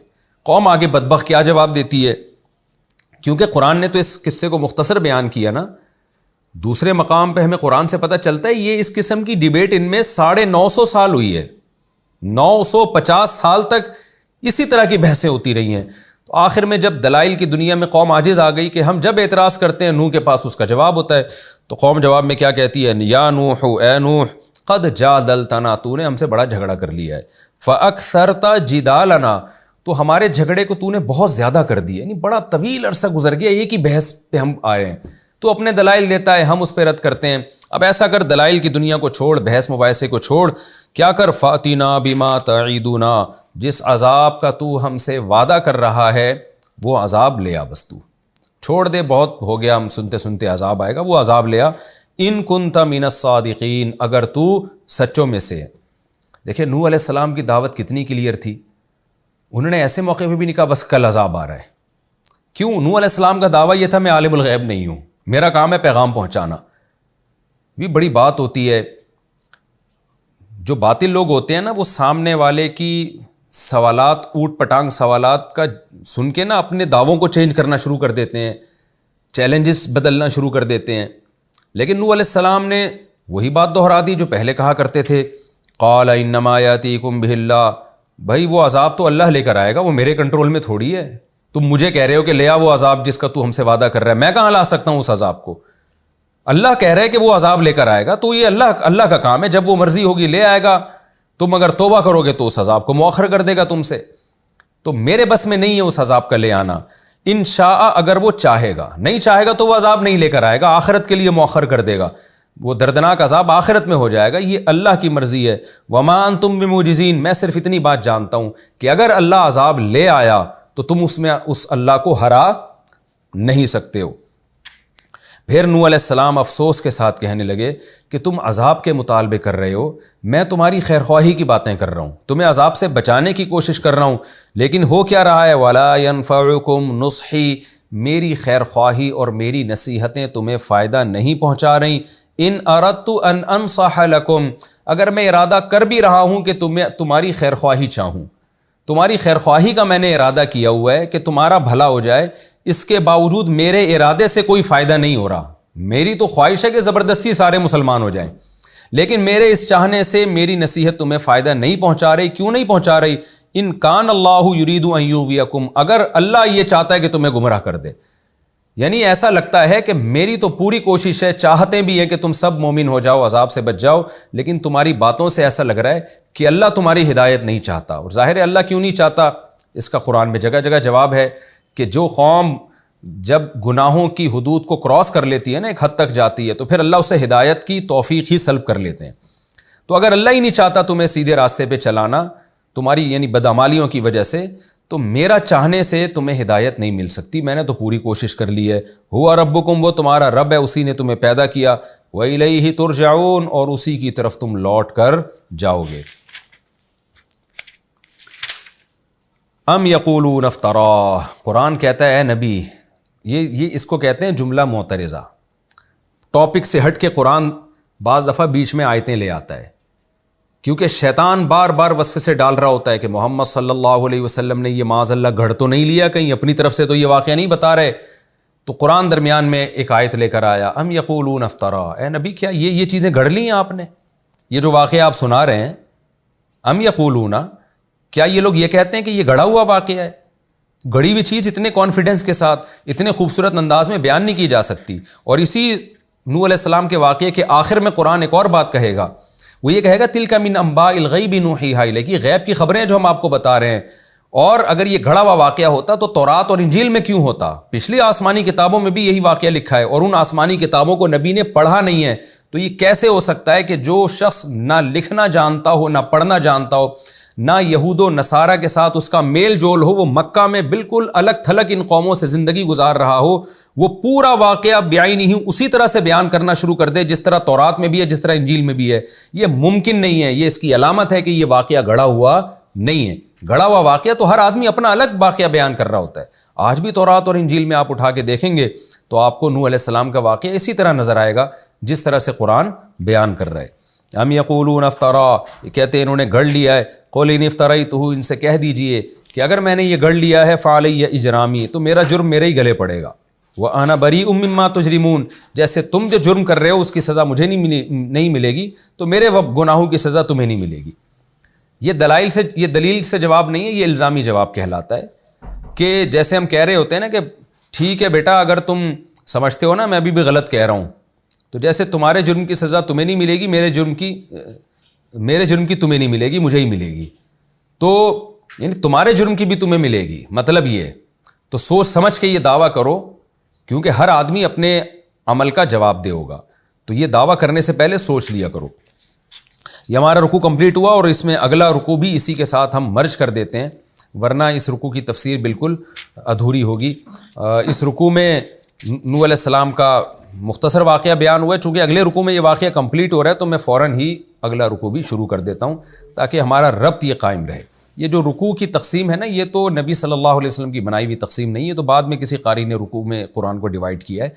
قوم آگے بدبخت کیا جواب دیتی ہے، کیونکہ قرآن نے تو اس قصے کو مختصر بیان کیا نا. دوسرے مقام پہ ہمیں قرآن سے پتہ چلتا ہے یہ اس قسم کی ڈیبیٹ ان میں 950 سال ہوئی ہے، 950 سال تک اسی طرح کی بحثیں ہوتی رہی ہیں. تو آخر میں جب دلائل کی دنیا میں قوم عاجز آ گئی کہ ہم جب اعتراض کرتے ہیں نوح کے پاس اس کا جواب ہوتا ہے، تو قوم جواب میں کیا کہتی ہے، یا نوح، اے نوح، قد جادلتنا، تو نے ہم سے بڑا جھگڑا کر لیا ہے، فاکثرت جدالنا، تو ہمارے جھگڑے کو تو نے بہت زیادہ کر دیا، یعنی بڑا طویل عرصہ گزر گیا ایک ہی بحث پہ ہم آئے ہیں، تو اپنے دلائل دیتا ہے ہم اس پہ رد کرتے ہیں. اب ایسا کر، دلائل کی دنیا کو چھوڑ، بحث مباحثے کو چھوڑ، کیا کر، فاتنا بما تعیدنا، جس عذاب کا تو ہم سے وعدہ کر رہا ہے وہ عذاب لے آ، بس تو چھوڑ دے، بہت ہو گیا ہم سنتے سنتے عذاب آئے گا، وہ عذاب لے آ. ان کنت من الصادقین، اگر تو سچوں میں سے ہے. دیکھیں نوح علیہ السلام کی دعوت کتنی کلیئر تھی، انہوں نے ایسے موقع پہ بھی نہیں کہا بس کل عذاب آ رہا ہے. کیوں؟ نوح علیہ السلام کا دعویٰ یہ تھا میں عالم الغیب نہیں ہوں، میرا کام ہے پیغام پہنچانا. بھی بڑی بات ہوتی ہے، جو باطل لوگ ہوتے ہیں نا وہ سامنے والے کی سوالات، اوٹ پٹانگ سوالات کا سن کے نا اپنے دعووں کو چینج کرنا شروع کر دیتے ہیں، چیلنجز بدلنا شروع کر دیتے ہیں. لیکن نوح علیہ السلام نے وہی بات دہرا دی جو پہلے کہا کرتے تھے. قال انما یاتیکم بہ اللہ، بھائی وہ عذاب تو اللہ لے کر آئے گا، وہ میرے کنٹرول میں تھوڑی ہے. تم مجھے کہہ رہے ہو کہ لے آ وہ عذاب جس کا تو ہم سے وعدہ کر رہا ہے، میں کہاں لا سکتا ہوں اس عذاب کو؟ اللہ کہہ رہے کہ وہ عذاب لے کر آئے گا، تو یہ اللہ کا کام ہے، جب وہ مرضی ہوگی لے آئے گا. تم اگر توبہ کرو گے تو اس عذاب کو مؤخر کر دے گا تم سے، تو میرے بس میں نہیں ہے اس عذاب کا لے آنا. انشاء، اگر وہ چاہے گا، نہیں چاہے گا تو وہ عذاب نہیں لے کر آئے گا، آخرت کے لیے مؤخر کر دے گا، وہ دردناک عذاب آخرت میں ہو جائے گا، یہ اللہ کی مرضی ہے. وما انتم بمعجزین، میں صرف اتنی بات جانتا ہوں کہ اگر اللہ عذاب لے آیا تو تم اس اللہ کو ہرا نہیں سکتے ہو. پھر نوح علیہ السلام افسوس کے ساتھ کہنے لگے کہ تم عذاب کے مطالبے کر رہے ہو، میں تمہاری خیر خواہی کی باتیں کر رہا ہوں، تمہیں عذاب سے بچانے کی کوشش کر رہا ہوں، لیکن ہو کیا رہا ہے، وَلَا يَنفَعُكُمْ نُصْحِي، میری خیر خواہی اور میری نصیحتیں تمہیں فائدہ نہیں پہنچا رہی. ان اردت ان انصح لکم، اگر میں ارادہ کر بھی رہا ہوں کہ تمہاری خیر خواہی چاہوں، تمہاری خیر خواہی کا میں نے ارادہ کیا ہوا ہے کہ تمہارا بھلا ہو جائے، اس کے باوجود میرے ارادے سے کوئی فائدہ نہیں ہو رہا. میری تو خواہش ہے کہ زبردستی سارے مسلمان ہو جائیں، لیکن میرے اس چاہنے سے میری نصیحت تمہیں فائدہ نہیں پہنچا رہی. کیوں نہیں پہنچا رہی؟ ان کان اللہ یرید ان یغویکم، اگر اللہ یہ چاہتا ہے کہ تمہیں گمراہ کر دے، یعنی ایسا لگتا ہے کہ میری تو پوری کوشش ہے، چاہتے بھی ہیں کہ تم سب مومن ہو جاؤ، عذاب سے بچ جاؤ، لیکن تمہاری باتوں سے ایسا لگ رہا ہے کہ اللہ تمہاری ہدایت نہیں چاہتا. اور ظاہر ہے اللہ کیوں نہیں چاہتا، اس کا قرآن میں جگہ جگہ جواب ہے کہ جو قوم جب گناہوں کی حدود کو کراس کر لیتی ہے نا، ایک حد تک جاتی ہے، تو پھر اللہ اسے ہدایت کی توفیق ہی سلب کر لیتے ہیں. تو اگر اللہ ہی نہیں چاہتا تمہیں سیدھے راستے پہ چلانا تمہاری یعنی بدعمالیوں کی وجہ سے، تو میرا چاہنے سے تمہیں ہدایت نہیں مل سکتی، میں نے تو پوری کوشش کر لی ہے. ہوا ربکم، وہ تمہارا رب ہے، اسی نے تمہیں پیدا کیا. وَإِلَيْهِ تُرْجَعُونَ، اور اسی کی طرف تم لوٹ کر جاؤ گے. ام یقولون افتراہ، قرآن کہتا ہے اے نبی، یہ اس کو کہتے ہیں جملہ معترضہ. ٹاپک سے ہٹ کے قرآن بعض دفعہ بیچ میں آیتیں لے آتا ہے، کیونکہ شیطان بار بار وصف سے ڈال رہا ہوتا ہے کہ محمد صلی اللہ علیہ وسلم نے یہ معاذ اللہ گھڑ تو نہیں لیا کہیں، اپنی طرف سے تو یہ واقعہ نہیں بتا رہے. تو قرآن درمیان میں ایک آیت لے کر آیا، ام یقولون افتراہ، اے نبی کیا یہ چیزیں گھڑ لی ہیں آپ نے؟ یہ جو واقعہ آپ سنا رہے ہیں، ام یقولون، کیا یہ لوگ یہ کہتے ہیں کہ یہ گھڑا ہوا واقعہ ہے؟ گھڑی ہوئی چیز اتنے کانفیڈنس کے ساتھ اتنے خوبصورت انداز میں بیان نہیں کی جا سکتی. اور اسی نوح علیہ السلام کے واقعے کے آخر میں قرآن ایک اور بات کہے گا، وہ یہ کہے گا تلک من انباء الغیب نوحیھا الیک، غیب کی خبریں جو ہم آپ کو بتا رہے ہیں. اور اگر یہ گھڑا ہوا واقعہ ہوتا تو تورات اور انجیل میں کیوں ہوتا؟ پچھلی آسمانی کتابوں میں بھی یہی واقعہ لکھا ہے، اور ان آسمانی کتابوں کو نبی نے پڑھا نہیں ہے. تو یہ کیسے ہو سکتا ہے کہ جو شخص نہ لکھنا جانتا ہو نہ پڑھنا جانتا ہو، نہ یہود و نصارہ کے ساتھ اس کا میل جول ہو، وہ مکہ میں بالکل الگ تھلگ ان قوموں سے زندگی گزار رہا ہو، وہ پورا واقعہ بعینہ ہی اسی طرح سے بیان کرنا شروع کر دے جس طرح تورات میں بھی ہے، جس طرح انجیل میں بھی ہے، یہ ممکن نہیں ہے۔ یہ اس کی علامت ہے کہ یہ واقعہ گھڑا ہوا نہیں ہے۔ گھڑا ہوا واقعہ تو ہر آدمی اپنا الگ واقعہ بیان کر رہا ہوتا ہے۔ آج بھی تورات اور انجیل میں آپ اٹھا کے دیکھیں گے تو آپ کو نوح علیہ السلام کا واقعہ اسی طرح نظر آئے گا جس طرح سے قرآن بیان کر رہا ہے۔ ام یقولون افترا، یہ کہتے ہیں انہوں نے گھڑ لیا ہے۔ قل ان افتریتہ، ان سے کہہ دیجئے کہ اگر میں نے یہ گھڑ لیا ہے فعلی اجرامی، تو میرا جرم میرے ہی گلے پڑے گا۔ وانا بریء مما تجرمون، جیسے تم جو جرم کر رہے ہو اس کی سزا مجھے نہیں ملے گی، تو میرے گناہوں کی سزا تمہیں نہیں ملے گی۔ یہ دلیل سے جواب نہیں ہے، یہ الزامی جواب کہلاتا ہے کہ جیسے ہم کہہ رہے ہوتے ہیں نا کہ ٹھیک ہے بیٹا اگر تم سمجھتے ہو نا میں ابھی بھی غلط کہہ رہا ہوں، تو جیسے تمہارے جرم کی سزا تمہیں نہیں ملے گی، میرے جرم کی تمہیں نہیں ملے گی، مجھے ہی ملے گی، تو یعنی تمہارے جرم کی بھی تمہیں ملے گی، مطلب یہ ہے۔ تو سوچ سمجھ کے یہ دعویٰ کرو، کیونکہ ہر آدمی اپنے عمل کا جواب دے ہوگا، تو یہ دعویٰ کرنے سے پہلے سوچ لیا کرو۔ یہ ہمارا رکوع کمپلیٹ ہوا اور اس میں اگلا رکوع بھی اسی کے ساتھ ہم مرج کر دیتے ہیں، ورنہ اس رکوع کی تفسیر بالکل ادھوری ہوگی۔ اس رکوع میں نوح علیہ السلام کا مختصر واقعہ بیان ہوا ہے، چونکہ اگلے رکوع میں یہ واقعہ کمپلیٹ ہو رہا ہے تو میں فوراً ہی اگلا رکوع بھی شروع کر دیتا ہوں تاکہ ہمارا ربط یہ قائم رہے۔ یہ جو رکوع کی تقسیم ہے نا، یہ تو نبی صلی اللہ علیہ وسلم کی بنائی ہوئی تقسیم نہیں ہے، تو بعد میں کسی قاری نے رکوع میں قرآن کو ڈیوائڈ کیا ہے۔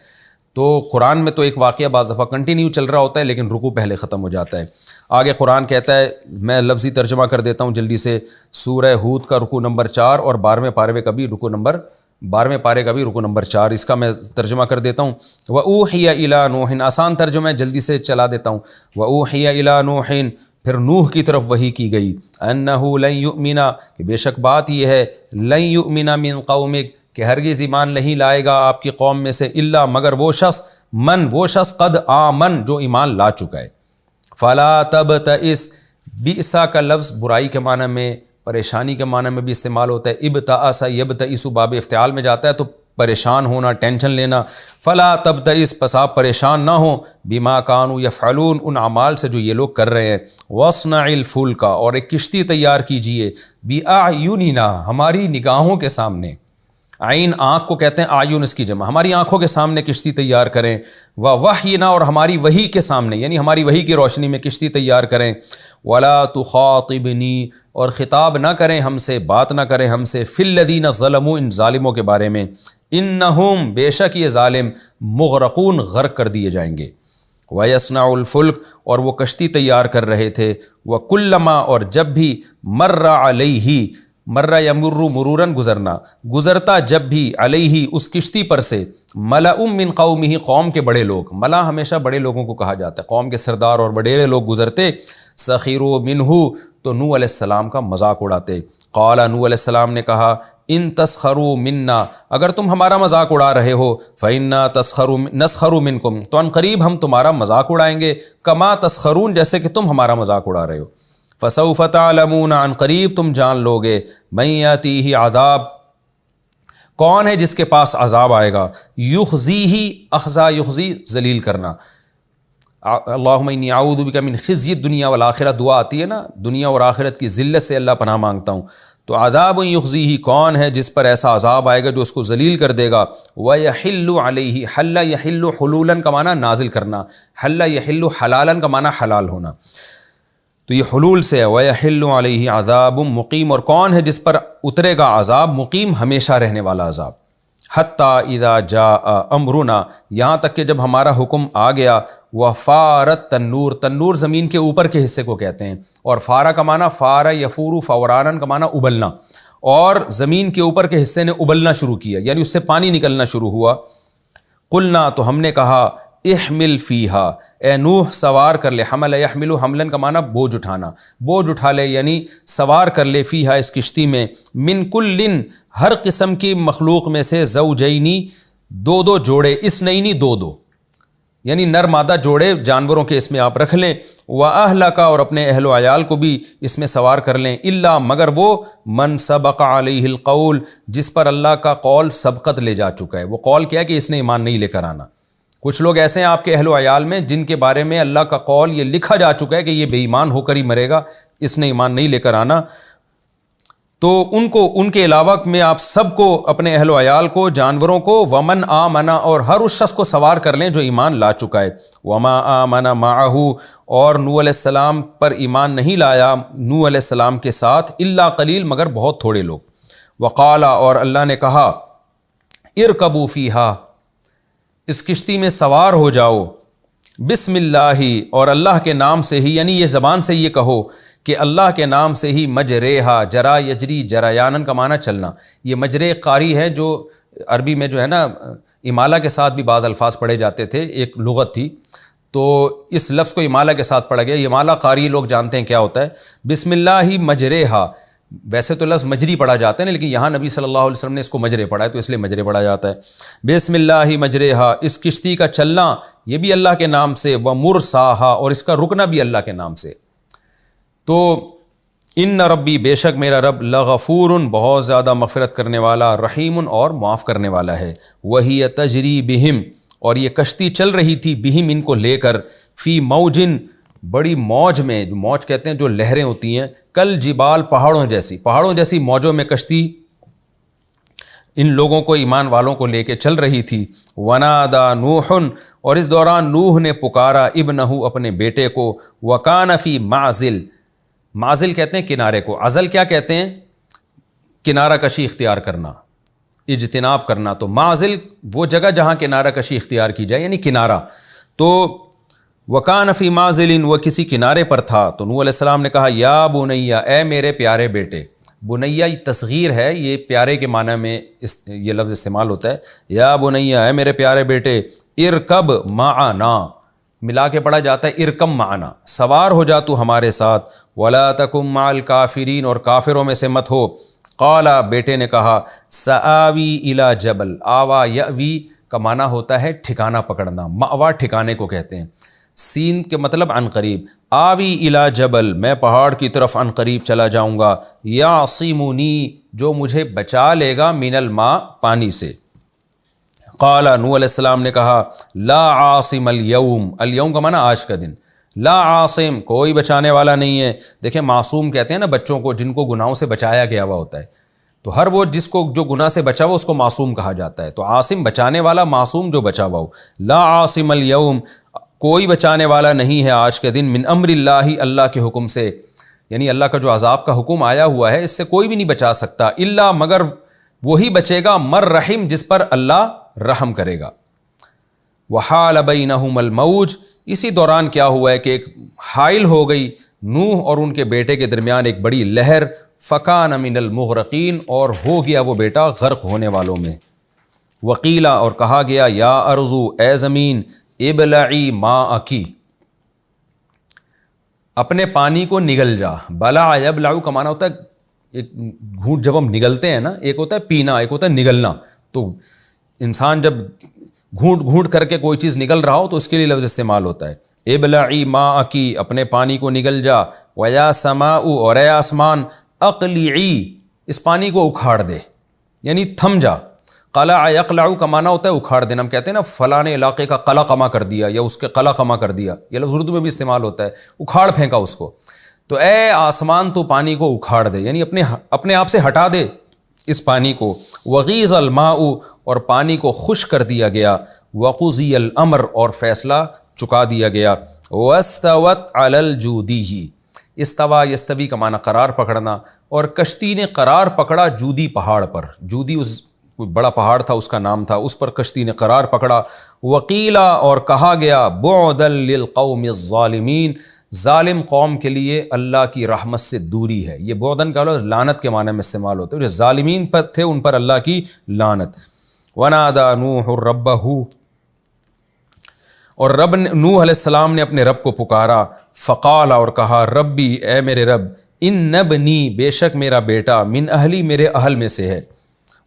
تو قرآن میں تو ایک واقعہ بعض دفعہ کنٹینیو چل رہا ہوتا ہے لیکن رکوع پہلے ختم ہو جاتا ہے۔ آگے قرآن کہتا ہے، میں لفظی ترجمہ کر دیتا ہوں جلدی سے، سورہ ہود کا رکوع نمبر 4 اور 12ویں پارے کا بھی رکوع نمبر 4، اس کا میں ترجمہ کر دیتا ہوں۔ وَأُوحِيَ إِلَىٰ نُوحٍ، آسان ترجمہ ہے، جلدی سے چلا دیتا ہوں۔ وَأُوحِيَ إِلَىٰ نُوحٍ، پھر نوح کی طرف وحی کی گئی، أَنَّهُ لَن يُؤْمِنَ، کہ بے شک بات یہ ہے، لَن يُؤْمِنَ مِن قَوْمِكَ، کہ ہرگز ایمان نہیں لائے گا آپ کی قوم میں سے، الا مگر وہ شخص قد آمن، جو ایمان لا چکا ہے۔ فَلَا تَبْتَئِسْ، بئسا کا لفظ برائی کے معنی میں، پریشانی کے معنی میں بھی استعمال ہوتا ہے۔ ابتئس یبتئس باب افتعال میں جاتا ہے تو پریشان ہونا، ٹینشن لینا۔ فلا تبتئس، پس آپ پریشان نہ ہوں، بما کانوا یفعلون، ان اعمال سے جو یہ لوگ کر رہے ہیں۔ واصنع الفلک، اور ایک کشتی تیار کیجئے، باعیننا، ہماری نگاہوں کے سامنے۔ عین آنکھ کو کہتے ہیں، اعین اس کی جمع، ہماری آنکھوں کے سامنے کشتی تیار کریں۔ ووحینا، اور ہماری وحی کے سامنے، یعنی ہماری وحی کی روشنی میں کشتی تیار کریں۔ ولا تخاطبنی، اور خطاب نہ کریں ہم سے، بات نہ کریں ہم سے، فی الذین ظلموا، ان ظالموں کے بارے میں، انہم، بے شک یہ ظالم، مغرقون، غرق کر دیے جائیں گے۔ وَيَصْنَعُ الْفُلْكَ، اور وہ کشتی تیار کر رہے تھے۔ وَكُلَّمَا، اور جب بھی، مَرَّ عَلَيْهِ، مرہ یمر مروراً گزرنا، گزرتا جب بھی، علیہ اس کشتی پر سے، ملأ من قومہ، قوم کے بڑے لوگ، ملا ہمیشہ بڑے لوگوں کو کہا جاتا ہے، قوم کے سردار اور وڈیرے لوگ گزرتے، سخروا منہ، تو نوح علیہ السلام کا مذاق اڑاتے۔ قال، نوح علیہ السلام نے کہا، ان تسخروا منا، اگر تم ہمارا مذاق اڑا رہے ہو، فإنا نسخر منکم، تو ان قریب ہم تمہارا مذاق اڑائیں گے، کما تسخرون، جیسے کہ تم ہمارا مذاق اڑا رہے ہو۔ فسوف تعلمون، عن قریب تم جان لوگے، من یاتیہ عذاب، کون ہے جس کے پاس عذاب آئے گا، یخزیہ، اخزا یخزی، ذلیل کرنا۔ اللہم انی اعوذ بک من خزی الدنیا والآخرہ، دعا آتی ہے نا، دنیا اور آخرت کی ذلت سے اللہ پناہ مانگتا ہوں۔ تو عذاب یخزیہ، کون ہے جس پر ایسا عذاب آئے گا جو اس کو ذلیل کر دے گا۔ ویحل علیہ، حل یحل حلولاً کا معنی نازل کرنا، حل یحل حلالاً کا معنی حلال ہونا، تو یہ حلول سے ہے۔ وَيَحِلُّ عَلَيْهِ عَذَابٌ مُقِيمٌ، اور کون ہے جس پر اترے گا عذاب مقیم، ہمیشہ رہنے والا عذاب۔ حَتَّى إِذَا جَاءَ أَمْرُنَا، یہاں تک کہ جب ہمارا حکم آ گیا، وَفَارَتْ تنور، تنور زمین کے اوپر کے حصے کو کہتے ہیں، اور فارا کا معنی، فارا یفور فورانن کا معنی ابلنا، اور زمین کے اوپر کے حصے نے ابلنا شروع کیا، یعنی اس سے پانی نکلنا شروع ہوا۔ قلنا، تو ہم نے کہا، احمل فیہا، اے نوح سوار کر لے، حمل یحمل حملن کا معنی بوجھ اٹھانا، بوجھ اٹھا لے، یعنی سوار کر لے، فیہا اس کشتی میں، من کلن، ہر قسم کی مخلوق میں سے، زوجینی، دو جوڑے، اسنینی، دو، یعنی نر مادہ جوڑے جانوروں کے اس میں آپ رکھ لیں، وَأَهْلَكَ، اور اپنے اہل و عیال کو بھی اس میں سوار کر لیں، الا مگر وہ، من سبق علیہ القول، جس پر اللہ کا قول سبقت لے جا چکا ہے۔ وہ قول کیا ہے کہ اس نے ایمان نہیں لے کر آنا۔ کچھ لوگ ایسے ہیں آپ کے اہل و عیال میں جن کے بارے میں اللہ کا قول یہ لکھا جا چکا ہے کہ یہ بے ایمان ہو کر ہی مرے گا، اس نے ایمان نہیں لے کر آنا، تو ان کے علاوہ میں آپ سب کو، اپنے اہل و عیال کو، جانوروں کو، ومن آمنا، اور ہر اس شخص کو سوار کر لیں جو ایمان لا چکا ہے، وما آمن معہ، اور نوح علیہ السلام پر ایمان نہیں لایا نوح علیہ السلام کے ساتھ، الا قلیل، مگر بہت تھوڑے لوگ، وقال، اور اللہ نے کہا، ارکبوا فیہا، اس کشتی میں سوار ہو جاؤ، بسم اللہ، اور اللہ کے نام سے ہی، یعنی یہ زبان سے یہ کہو کہ اللہ کے نام سے ہی، مجریہا، جرا یجری، جریانن کا معنی چلنا، یہ مجرے قاری ہے جو عربی میں جو ہے نا امالہ کے ساتھ بھی بعض الفاظ پڑھے جاتے تھے، ایک لغت تھی، تو اس لفظ کو امالہ کے ساتھ پڑھا گیا، امالہ قاری لوگ جانتے ہیں کیا ہوتا ہے، بسم اللہ مجریہا، ویسے تو لفظ مجری پڑھا جاتا ہے نا، لیکن یہاں نبی صلی اللہ علیہ وسلم نے اس کو مجرے پڑھا ہے تو اس لیے مجرے پڑھا جاتا ہے، بسم اللہ مجریہا، اس کشتی کا چلنا یہ بھی اللہ کے نام سے، ومرساہا، اور اس کا رکنا بھی اللہ کے نام سے، تو ان ربی، بے شک میرا رب، لغفور، بہت زیادہ مغفرت کرنے والا، رحیم، اور معاف کرنے والا ہے، وہی تجری بہم، اور یہ کشتی چل رہی تھی، بہم، ان کو لے کر، فی موجن، بڑی موج میں، جو موج کہتے ہیں جو لہریں ہوتی ہیں، کل جبال، پہاڑوں جیسی موجوں میں کشتی ان لوگوں کو، ایمان والوں کو لے کے چل رہی تھی، ونادا نوح، اور اس دوران نوح نے پکارا ابنہ، اپنے بیٹے کو، وکان فی معزل، معزل کہتے ہیں کنارے کو، عزل کیا کہتے ہیں، کنارہ کشی اختیار کرنا، اجتناب کرنا، تو معزل وہ جگہ جہاں کنارہ کشی اختیار کی جائے، یعنی کنارہ، تو وکان فی معزل، وہ کسی کنارے پر تھا، تو نوح علیہ السلام نے کہا، یا بنیا، اے میرے پیارے بیٹے، بنیا یہ تصغیر ہے، یہ پیارے کے معنی میں یہ لفظ استعمال ہوتا ہے، یا بنیا، اے میرے پیارے بیٹے، ارکب معنا، ملا کے پڑھا جاتا ہے ارکم معنا، سوار ہو جا تو ہمارے ساتھ، ولا تکم مع الکافرین، اور کافروں میں سے مت ہو، قال، بیٹے نے کہا، سآوی الی جبل، آوا یأوی کا معنی ہوتا ہے ٹھکانہ پکڑنا، مأوا ٹھکانے کو کہتے ہیں، سین کے مطلب عن قریب، آوی الی جبل، میں پہاڑ کی طرف عن قریب چلا جاؤں گا، یعصمنی، جو مجھے بچا لے گا، من الماء، پانی سے، قال، نوح علیہ السلام نے کہا، لا عاصم اليوم، اليوم کا معنی آج کا دن، لا عاصم، کوئی بچانے والا نہیں ہے، دیکھیں معصوم کہتے ہیں نا بچوں کو جن کو گناہوں سے بچایا گیا ہوا ہوتا ہے، تو ہر وہ جس کو جو گناہ سے بچا ہوا اس کو معصوم کہا جاتا ہے، تو عاصم بچانے والا، معصوم جو بچا ہوا ہو، لا عاصم اليوم، کوئی بچانے والا نہیں ہے آج کے دن، من امر اللہ، اللہ کے حکم سے، یعنی اللہ کا جو عذاب کا حکم آیا ہوا ہے اس سے کوئی بھی نہیں بچا سکتا، الا، مگر وہی بچے گا، مر رحم، جس پر اللہ رحم کرے گا، وحال بینہم الموج، اسی دوران کیا ہوا ہے کہ ایک حائل ہو گئی نوح اور ان کے بیٹے کے درمیان ایک بڑی لہر، فکان من المغرقین، اور ہو گیا وہ بیٹا غرق ہونے والوں میں، وقیلا، اور کہا گیا، یا ارضو، اے زمین، ابلعی ماءکی، اپنے پانی کو نگل جا، بلع یبلع کا معنی ہوتا ہے ایک گھونٹ، جب ہم نگلتے ہیں نا، ایک ہوتا ہے پینا، ایک ہوتا ہے نگلنا، تو انسان جب گھونٹ گھونٹ کر کے کوئی چیز نگل رہا ہو تو اس کے لیے لفظ استعمال ہوتا ہے، ابلعی ماءکی، اپنے پانی کو نگل جا، ویا سماء، اور اے آسمان، اقلعی، اس پانی کو اکھاڑ دے، یعنی تھم جا، قلع یقلع کا معنی ہوتا ہے اکھاڑ دینا، ہم کہتے ہیں نا فلاں علاقے کا قلع قما کر دیا، یا اس کے قلع قما کر دیا، یہ لفظ اردو میں بھی استعمال ہوتا ہے، اکھاڑ پھینکا اس کو، تو اے آسمان تو پانی کو اکھاڑ دے، یعنی اپنے آپ سے ہٹا دے اس پانی کو، وغیظ الماء، اور پانی کو خشک کر دیا گیا، وقضی الامر، اور فیصلہ چکا دیا گیا، واستوت علی الجودی، استوا یستوی کا معنی قرار پکڑنا، اور کشتی نے قرار پکڑا جودی پہاڑ پر، جودی اس کوئی بڑا پہاڑ تھا اس کا نام تھا، اس پر کشتی نے قرار پکڑا، وقیلا، اور کہا گیا، بعدا للقوم الظالمین، ظالم قوم کے لیے اللہ کی رحمت سے دوری ہے، یہ بعدن کا لفظ لعنت کے معنی میں استعمال ہوتا ہے، جو ظالمین پر تھے ان پر اللہ کی لعنت، ونادى نوح ربہ، اور نوح علیہ السلام نے اپنے رب کو پکارا، فقال، اور کہا، ربی، اے میرے رب، ان ابنی، بے شک میرا بیٹا، من اہلی، میرے اہل میں سے ہے،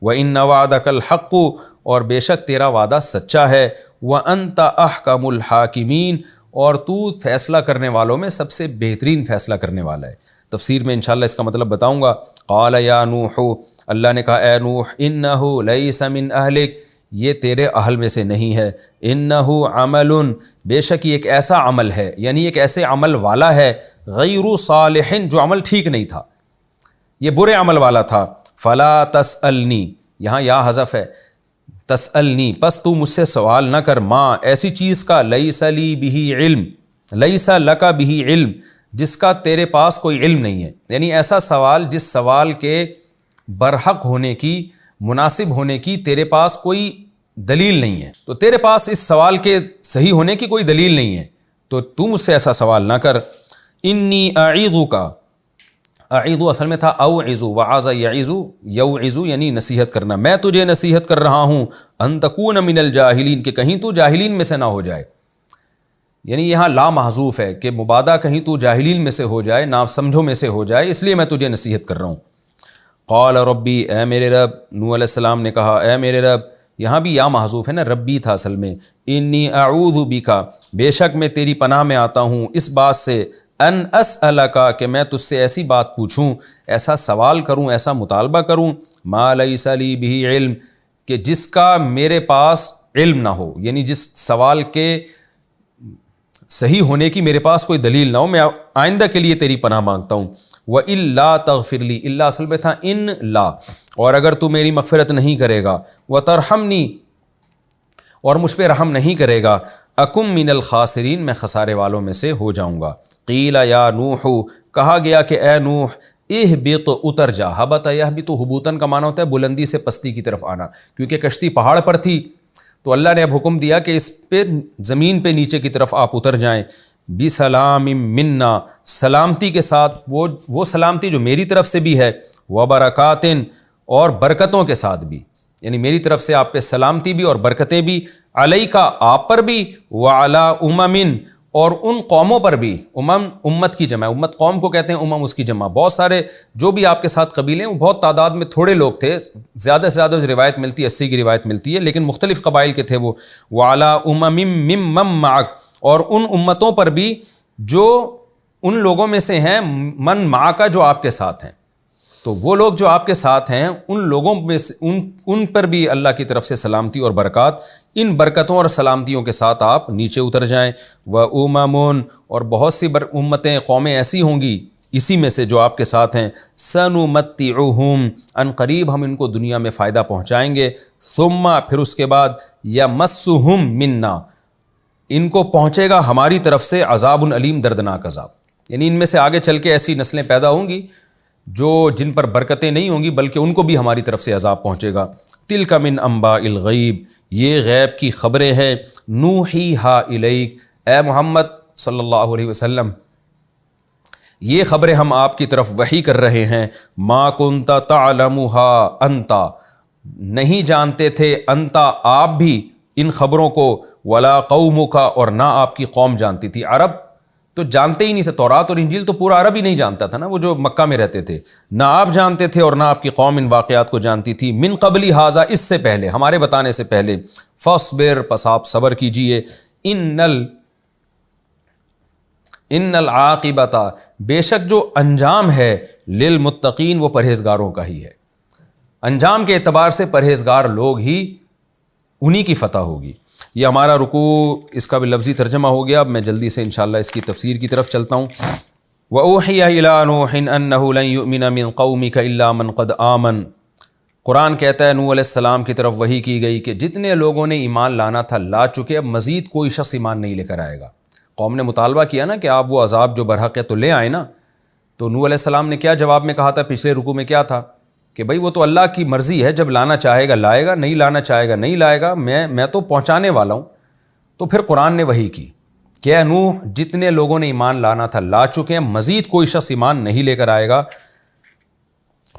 وَإِنَّ وَعْدَكَ الْحَقُّ، اور بے شک تیرا وعدہ سچا ہے، وَأَنْتَ أَحْكَمُ الْحَاكِمِينَ، اور تو فیصلہ کرنے والوں میں سب سے بہترین فیصلہ کرنے والا ہے، تفسیر میں انشاءاللہ اس کا مطلب بتاؤں گا، قال یا نوح، اللہ نے کہا، اے نوح، انہ لیس من اہلک، یہ تیرے اہل میں سے نہیں ہے، انہ عمل، بے شک یہ ایک ایسا عمل ہے، یعنی ایک ایسے عمل والا ہے، غیر صالح، جو عمل ٹھیک نہیں تھا، یہ برے عمل والا تھا، فلا تسألنی، یہاں یا حذف ہے، تسألنی، پس تو مجھ سے سوال نہ کر، ماں ایسی چیز کا، لیس لی بہ علم، لیس لک بہ علم، جس کا تیرے پاس کوئی علم نہیں ہے، یعنی ایسا سوال جس سوال کے برحق ہونے کی، مناسب ہونے کی تیرے پاس کوئی دلیل نہیں ہے، تو تیرے پاس اس سوال کے صحیح ہونے کی کوئی دلیل نہیں ہے، تو مجھ سے ایسا سوال نہ کر، انی اعیذک، اعیذ اصل میں تھا اوعظ، وعظ یعظ، یوعظ یعنی نصیحت کرنا، میں تجھے نصیحت کر رہا ہوں، ان تکون من الجاہلین، کہ کہیں تو جاہلین میں سے نہ ہو جائے، یعنی یہاں لا محذوف ہے کہ مبادا کہیں تو جاہلین میں سے ہو جائے، نا سمجھو میں سے ہو جائے، اس لیے میں تجھے نصیحت کر رہا ہوں۔ قال ربی، اے میرے رب، نوح علیہ السلام نے کہا اے میرے رب، یہاں بھی یا محذوف ہے نا، ربی تھا اصل میں، انی اعوذ بک، بے شک میں تیری پناہ میں آتا ہوں اس بات سے، ان اسألک، کہ میں تجھ سے ایسی بات پوچھوں، ایسا سوال کروں، ایسا مطالبہ کروں، ما لیس لی بہ علم، کہ جس کا میرے پاس علم نہ ہو، یعنی جس سوال کے صحیح ہونے کی میرے پاس کوئی دلیل نہ ہو، میں آئندہ کے لیے تیری پناہ مانگتا ہوں۔ وَإِلَّا تَغْفِرْ لِي، اللہ اصل میں تھا ان لا، اور اگر تو میری مغفرت نہیں کرے گا، وَتَرْحَمْنِي، اور مجھ پہ رحم نہیں کرے گا، اکم من الخاسرین، میں خسارے والوں میں سے ہو جاؤں گا۔ قیل یا نوح، کہا گیا کہ اے نوح، اہبط، اتر جا، ہبط یہبط حبوطاً کا معنی ہوتا ہے بلندی سے پستی کی طرف آنا، کیونکہ کشتی پہاڑ پر تھی تو اللہ نے اب حکم دیا کہ اس پہ زمین پہ نیچے کی طرف آپ اتر جائیں، بسلام منا، سلامتی کے ساتھ، وہ سلامتی جو میری طرف سے بھی ہے، وبرکات، اور برکتوں کے ساتھ بھی، یعنی میری طرف سے آپ پہ سلامتی بھی اور برکتیں بھی، علیکا، آپ پر بھی، وعلی امم، اور ان قوموں پر بھی، امت کی جمع، امت قوم کو کہتے ہیں، امم اس کی جمع، بہت سارے جو بھی آپ کے ساتھ قبیلے ہیں، وہ بہت تعداد میں تھوڑے لوگ تھے، زیادہ سے زیادہ جو روایت ملتی ہے 80 کی روایت ملتی ہے، لیکن مختلف قبائل کے تھے وہ، وعلی امم ممن معک، اور ان امتوں پر بھی جو ان لوگوں میں سے ہیں، من معک، جو آپ کے ساتھ ہیں، تو وہ لوگ جو آپ کے ساتھ ہیں ان لوگوں میں سے ان پر بھی اللہ کی طرف سے سلامتی اور برکات، ان برکتوں اور سلامتیوں کے ساتھ آپ نیچے اتر جائیں، وَأُمَمٌ، اور بہت سی امتیں، قومیں ایسی ہوں گی اسی میں سے جو آپ کے ساتھ ہیں، سَنُمَتِّعُهُمْ، ان قریب ہم ان کو دنیا میں فائدہ پہنچائیں گے، ثم، پھر اس کے بعد، يَمَسُّهُمْ مِنَّا، ان کو پہنچے گا ہماری طرف سے عذاب علیم، دردناک عذاب، یعنی ان میں سے آگے چل کے ایسی نسلیں پیدا ہوں گی جن پر برکتیں نہیں ہوں گی بلکہ ان کو بھی ہماری طرف سے عذاب پہنچے گا۔ تلک من انباء الغیب، یہ غیب کی خبریں ہیں، نوحیہا الیک، اے محمد صلی اللہ علیہ وسلم، یہ خبریں ہم آپ کی طرف وحی کر رہے ہیں، ما کنت تعلمھا انت، نہیں جانتے تھے انت، آپ بھی، ان خبروں کو، ولا قومک، اور نہ آپ کی قوم جانتی تھی، عرب تو جانتے ہی نہیں تھے، تورات اور انجیل تو پورا عرب ہی نہیں جانتا تھا نا، وہ جو مکہ میں رہتے تھے، نہ آپ جانتے تھے اور نہ آپ کی قوم ان واقعات کو جانتی تھی، من قبل ھذا، اس سے پہلے، ہمارے بتانے سے پہلے، فاصبر، پس آپ صبر کیجئے، ان العاقبۃ، بے شک جو انجام ہے، للمتقین، وہ پرہیزگاروں کا ہی ہے، انجام کے اعتبار سے پرہیزگار لوگ ہی، انہی کی فتح ہوگی۔ یہ ہمارا رکوع، اس کا بھی لفظی ترجمہ ہو گیا، اب میں جلدی سے انشاءاللہ اس کی تفسیر کی طرف چلتا ہوں۔ وَأُوحِيَ إِلَىٰ نُوحٍ أَنَّهُ لَن يُؤْمِنَ مِن قَوْمِكَ إِلَّا مَن قَدْ آمَنَ، قرآن کہتا ہے نوح علیہ السلام کی طرف وحی کی گئی کہ جتنے لوگوں نے ایمان لانا تھا لا چکے، اب مزید کوئی شخص ایمان نہیں لے کر آئے گا۔ قوم نے مطالبہ کیا نا کہ آپ وہ عذاب جو برحق ہے تو لے آئے نا، تو نوح علیہ السلام نے کیا جواب میں کہا تھا، پچھلے رکوع میں کیا تھا کہ بھائی وہ تو اللہ کی مرضی ہے، جب لانا چاہے گا لائے گا، نہیں لانا چاہے گا نہیں لائے گا، میں تو پہنچانے والا ہوں۔ تو پھر قرآن نے وحی کی کہ اے نوح، جتنے لوگوں نے ایمان لانا تھا لا چکے ہیں، مزید کوئی شخص ایمان نہیں لے کر آئے گا،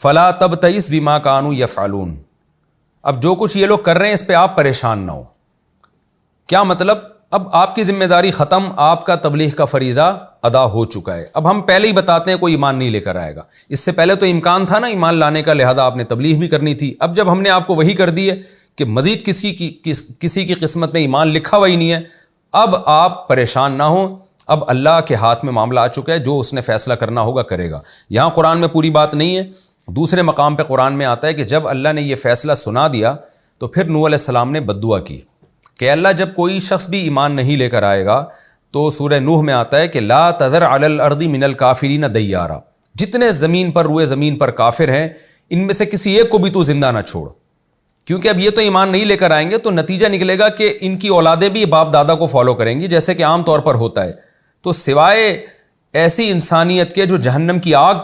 فلا تبتئس بما کانوا یفعلون، اب جو کچھ یہ لوگ کر رہے ہیں اس پہ آپ پریشان نہ ہو۔ کیا مطلب؟ اب آپ کی ذمہ داری ختم، آپ کا تبلیغ کا فریضہ ادا ہو چکا ہے، اب ہم پہلے ہی بتاتے ہیں کوئی ایمان نہیں لے کر آئے گا، اس سے پہلے تو امکان تھا نا ایمان لانے کا، لہذا آپ نے تبلیغ بھی کرنی تھی، اب جب ہم نے آپ کو وحی کر دی ہے کہ مزید کسی کی قسمت میں ایمان لکھا ہوا ہی نہیں ہے، اب آپ پریشان نہ ہوں، اب اللہ کے ہاتھ میں معاملہ آ چکا ہے، جو اس نے فیصلہ کرنا ہوگا کرے گا۔ یہاں قرآن میں پوری بات نہیں ہے، دوسرے مقام پہ قرآن میں آتا ہے کہ جب اللہ نے یہ فیصلہ سنا دیا تو پھر نوح علیہ السلام نے بد دعا کی کہ اللہ جب کوئی شخص بھی ایمان نہیں لے کر آئے گا تو سورہ نوح میں آتا ہے کہ لا تذر علی الارض من الکافرین دیارا، جتنے زمین پر روئے زمین پر کافر ہیں ان میں سے کسی ایک کو بھی تو زندہ نہ چھوڑ، کیونکہ اب یہ تو ایمان نہیں لے کر آئیں گے تو نتیجہ نکلے گا کہ ان کی اولادیں بھی باپ دادا کو فالو کریں گی، جیسے کہ عام طور پر ہوتا ہے۔ تو سوائے ایسی انسانیت کے جو جہنم کی آگ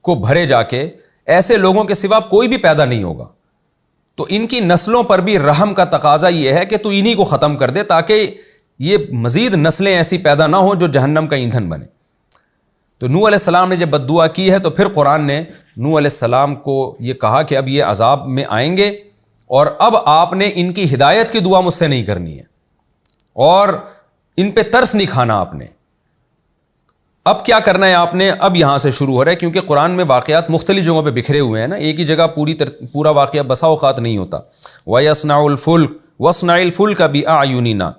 کو بھرے جا کے، ایسے لوگوں کے سوا کوئی بھی پیدا نہیں ہوگا، تو ان کی نسلوں پر بھی رحم کا تقاضا یہ ہے کہ تو انہی کو ختم کر دے تاکہ یہ مزید نسلیں ایسی پیدا نہ ہوں جو جہنم کا ایندھن بنے۔ تو نوح علیہ السلام نے جب بد دعا کی ہے تو پھر قرآن نے نوح علیہ السلام کو یہ کہا کہ اب یہ عذاب میں آئیں گے اور اب آپ نے ان کی ہدایت کی دعا مجھ سے نہیں کرنی ہے اور ان پہ ترس نہیں کھانا آپ نے۔ اب کیا کرنا ہے آپ نے؟ اب یہاں سے شروع ہو رہا ہے، کیونکہ قرآن میں واقعات مختلف جگہوں پہ بکھرے ہوئے ہیں نا، ایک ہی جگہ پورا واقعہ بسا اوقات نہیں ہوتا۔ وَيَصْنَعُ الْفُلْكَ وَاصْنَعِ الْفُلْكَ بِأَعْيُنِنَا،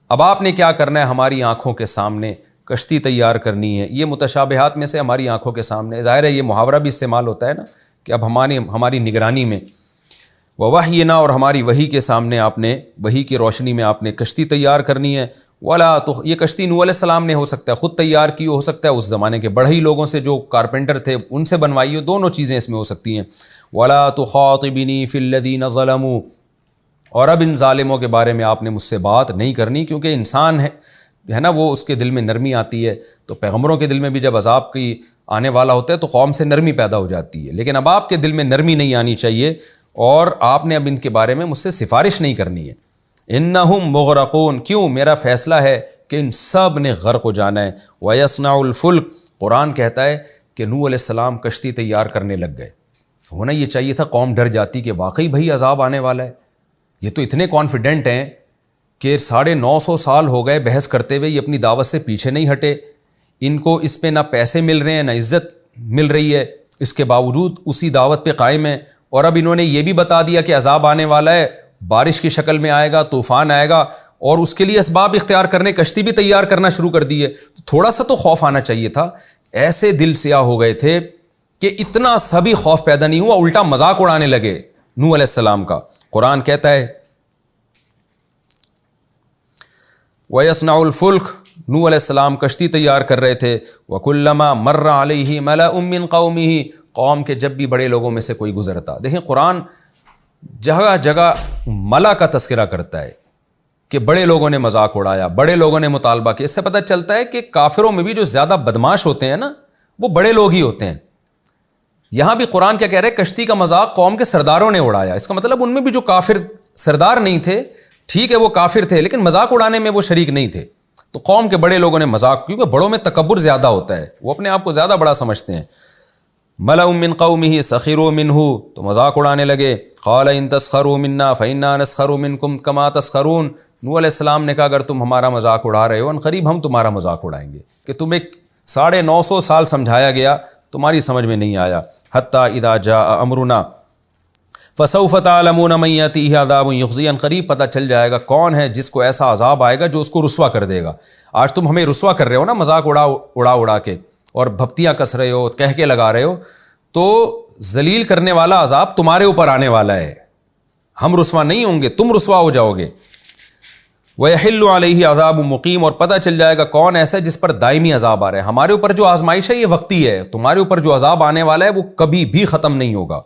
اب آپ نے کیا کرنا ہے؟ ہماری آنکھوں کے سامنے کشتی تیار کرنی ہے۔ یہ متشابہات میں سے ہماری آنکھوں کے سامنے، ظاہر ہے یہ محاورہ بھی استعمال ہوتا ہے نا کہ اب ہماری نگرانی میں، وَوَحْيِنَا، اور ہماری وحی کے سامنے آپ نے، وحی کی روشنی میں آپ نے کشتی تیار کرنی ہے۔ ولا تو یہ کشتی نوح علیہ السلام نے ہو سکتا ہے خود تیار کی، ہو سکتا ہے اس زمانے کے بڑے ہی لوگوں سے جو کارپینٹر تھے ان سے بنوائی ہو، دونوں چیزیں اس میں ہو سکتی ہیں۔ ولا تخاطبنی فی الذین ظلموا، اور اب ان ظالموں کے بارے میں آپ نے مجھ سے بات نہیں کرنی، کیونکہ انسان ہے نا وہ اس کے دل میں نرمی آتی ہے، تو پیغمبروں کے دل میں بھی جب عذاب کی آنے والا ہوتا ہے تو قوم سے نرمی پیدا ہو جاتی ہے، لیکن اب آپ کے دل میں نرمی نہیں آنی چاہیے اور آپ نے اب ان کے بارے میں مجھ سے سفارش نہیں کرنی ہے۔ انہم مغرقون، کیوں؟ میرا فیصلہ ہے کہ ان سب نے غرق ہو جانا ہے۔ وَيَصْنَعُ الْفُلْكَ، قرآن کہتا ہے کہ نوح علیہ السلام کشتی تیار کرنے لگ گئے۔ ہونا یہ چاہیے تھا قوم ڈر جاتی کہ واقعی بھائی عذاب آنے والا ہے۔ یہ تو اتنے کانفیڈنٹ ہیں کہ 950 سال ہو گئے بحث کرتے ہوئے، یہ اپنی دعوت سے پیچھے نہیں ہٹے، ان کو اس پہ نہ پیسے مل رہے ہیں نہ عزت مل رہی ہے، اس کے باوجود اسی دعوت پہ قائم ہیں، اور اب انہوں نے یہ بھی بتا دیا کہ عذاب آنے والا ہے، بارش کی شکل میں آئے گا، طوفان آئے گا، اور اس کے لیے اسباب اختیار کرنے، کشتی بھی تیار کرنا شروع کر دی ہے۔ تھوڑا سا تو خوف آنا چاہیے تھا۔ ایسے دل سیاہ ہو گئے تھے کہ اتنا سبھی خوف پیدا نہیں ہوا، الٹا مذاق اڑانے لگے نوح علیہ السلام کا۔ قرآن کہتا ہے وَيَصْنَعُ الْفُلْكَ، نوح علیہ السلام کشتی تیار کر رہے تھے۔ وَكُلَّمَا مَرَّ عَلَيْهِ مَلَأٌ مِّن قَوْمِهِ، قوم کے جب بھی بڑے لوگوں میں سے کوئی گزرتا، دیکھیں قرآن جگہ جگہ ملا کا تذکرہ کرتا ہے کہ بڑے لوگوں نے مذاق اڑایا، بڑے لوگوں نے مطالبہ کیا۔ اس سے پتہ چلتا ہے کہ کافروں میں بھی جو زیادہ بدماش ہوتے ہیں نا وہ بڑے لوگ ہی ہوتے ہیں۔ یہاں بھی قرآن کیا کہہ رہے ہیں؟ کشتی کا مذاق قوم کے سرداروں نے اڑایا۔ اس کا مطلب ان میں بھی جو کافر سردار نہیں تھے، ٹھیک ہے وہ کافر تھے لیکن مذاق اڑانے میں وہ شریک نہیں تھے، تو قوم کے بڑے لوگوں نے مذاق، کیونکہ بڑوں میں تکبر زیادہ ہوتا ہے، وہ اپنے آپ کو زیادہ بڑا سمجھتے ہیں۔ ملأ من قومه سخروا منه، تو مذاق اڑانے لگے۔ قال ان تسخروا منا فإنا نسخر منكم كما تسخرون، نوح علیہ السلام نے کہا اگر تم ہمارا مذاق اڑا رہے ہو ان قریب ہم تمہارا مذاق اڑائیں گے، کہ تمہیں 950 سال سمجھایا گیا، تمہاری سمجھ میں نہیں آیا۔ حتی اذا جاء امرنا فسوف تعلمون من یأتیہ عذاب یخزی، ان قریب پتہ چل جائے گا کون ہے جس کو ایسا عذاب آئے گا جو اس کو رسوا کر دے گا۔ آج تم ہمیں رسوا کر رہے ہو نا مذاق اڑا کے، اور بھپتیاں کس رہے ہو، کہہ کے لگا رہے ہو، تو ذلیل کرنے والا عذاب تمہارے اوپر آنے والا ہے، ہم رسوا نہیں ہوں گے، تم رسوا ہو جاؤ گے۔ وَيَحِلُّ عَلَيْهِ عَذَابٌ مُقِيمٌ، اور پتہ چل جائے گا کون ایسا ہے جس پر دائمی عذاب آ رہا ہے۔ ہمارے اوپر جو آزمائش ہے یہ وقتی ہے، تمہارے اوپر جو عذاب آنے والا ہے وہ کبھی بھی ختم نہیں ہوگا۔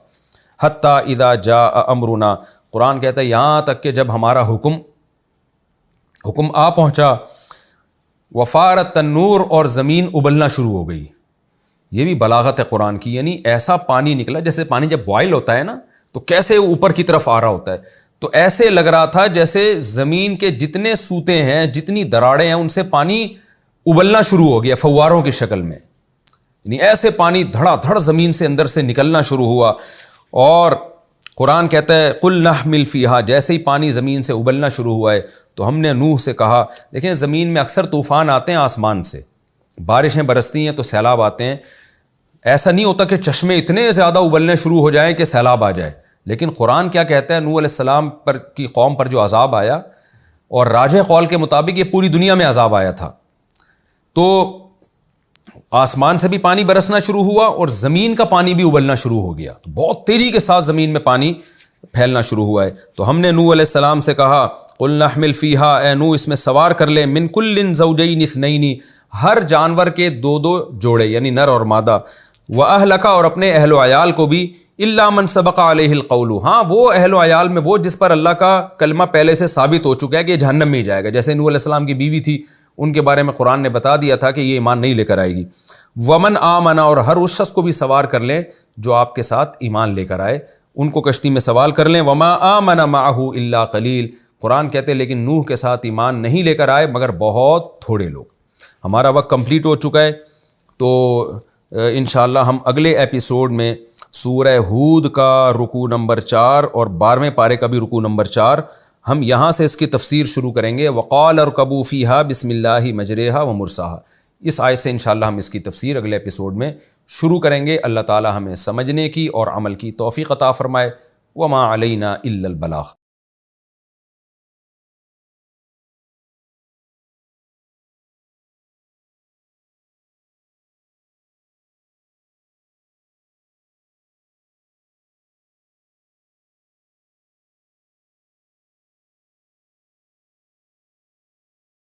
حتیٰ اذا جاء امرنا، قرآن کہتا ہے یہاں تک کہ جب ہمارا حکم آ پہنچا، وفارت التنور، اور زمین ابلنا شروع ہو گئی۔ یہ بھی بلاغت ہے قرآن کی، یعنی ایسا پانی نکلا، جیسے پانی جب بوائل ہوتا ہے نا تو کیسے اوپر کی طرف آ رہا ہوتا ہے، تو ایسے لگ رہا تھا جیسے زمین کے جتنے سوتے ہیں، جتنی دراڑیں ہیں، ان سے پانی ابلنا شروع ہو گیا فواروں کی شکل میں، یعنی ایسے پانی دھڑا دھڑ زمین سے اندر سے نکلنا شروع ہوا۔ اور قرآن کہتا ہے قُلْ نَحْمِلْ فِيهَا، جیسے ہی پانی زمین سے ابلنا شروع ہوا ہے تو ہم نے نوح سے کہا، دیکھیں زمین میں اکثر طوفان آتے ہیں آسمان سے، بارشیں برستی ہیں تو سیلاب آتے ہیں، ایسا نہیں ہوتا کہ چشمے اتنے زیادہ ابلنے شروع ہو جائیں کہ سیلاب آ جائے، لیکن قرآن کیا کہتا ہے؟ نوح علیہ السلام پر کی قوم پر جو عذاب آیا، اور راجح قول کے مطابق یہ پوری دنیا میں عذاب آیا تھا، تو آسمان سے بھی پانی برسنا شروع ہوا اور زمین کا پانی بھی ابلنا شروع ہو گیا، تو بہت تیزی کے ساتھ زمین میں پانی پھیلنا شروع ہوا ہے۔ تو ہم نے نوح علیہ السلام سے کہا قلنا احمل فیہا، اے نوح اس میں سوار کر لے، من کل زوجین اثنین، ہر جانور کے دو دو جوڑے یعنی نر اور مادہ، واہلک اور اپنے اہل و عیال کو بھی، الا من سبق علیہ القول، ہاں وہ اہل و عیال میں وہ جس پر اللہ کا کلمہ پہلے سے ثابت ہو چکا ہے کہ یہ جہنم میں ہی جائے گا، جیسے نوح علیہ السلام کی بیوی تھی، ان کے بارے میں قرآن نے بتا دیا تھا کہ یہ ایمان نہیں لے کر آئے گی۔ ومن آمن، اور ہر اس شخص کو بھی سوار کر لیں جو آپ کے ساتھ ایمان لے کر آئے، ان کو کشتی میں سوار کر لیں۔ وما آمن معہ الا قلیل، قرآن کہتے ہیں لیکن نوح کے ساتھ ایمان نہیں لے کر آئے مگر بہت تھوڑے لوگ۔ ہمارا وقت کمپلیٹ ہو چکا ہے، تو انشاءاللہ ہم اگلے ایپیسوڈ میں سورہ ہود کا رکوع نمبر 4 اور 12ویں پارے کا بھی رکوع نمبر 4، ہم یہاں سے اس کی تفسیر شروع کریں گے۔ وقال ارکبوا فیہا بسم اللہ مجریہا ومرساہا، اس آیت سے انشاءاللہ ہم اس کی تفسیر اگلے ایپیسوڈ میں شروع کریں گے۔ اللہ تعالی ہمیں سمجھنے کی اور عمل کی توفیق عطا فرمائے۔ وما علینا الا البلاغ۔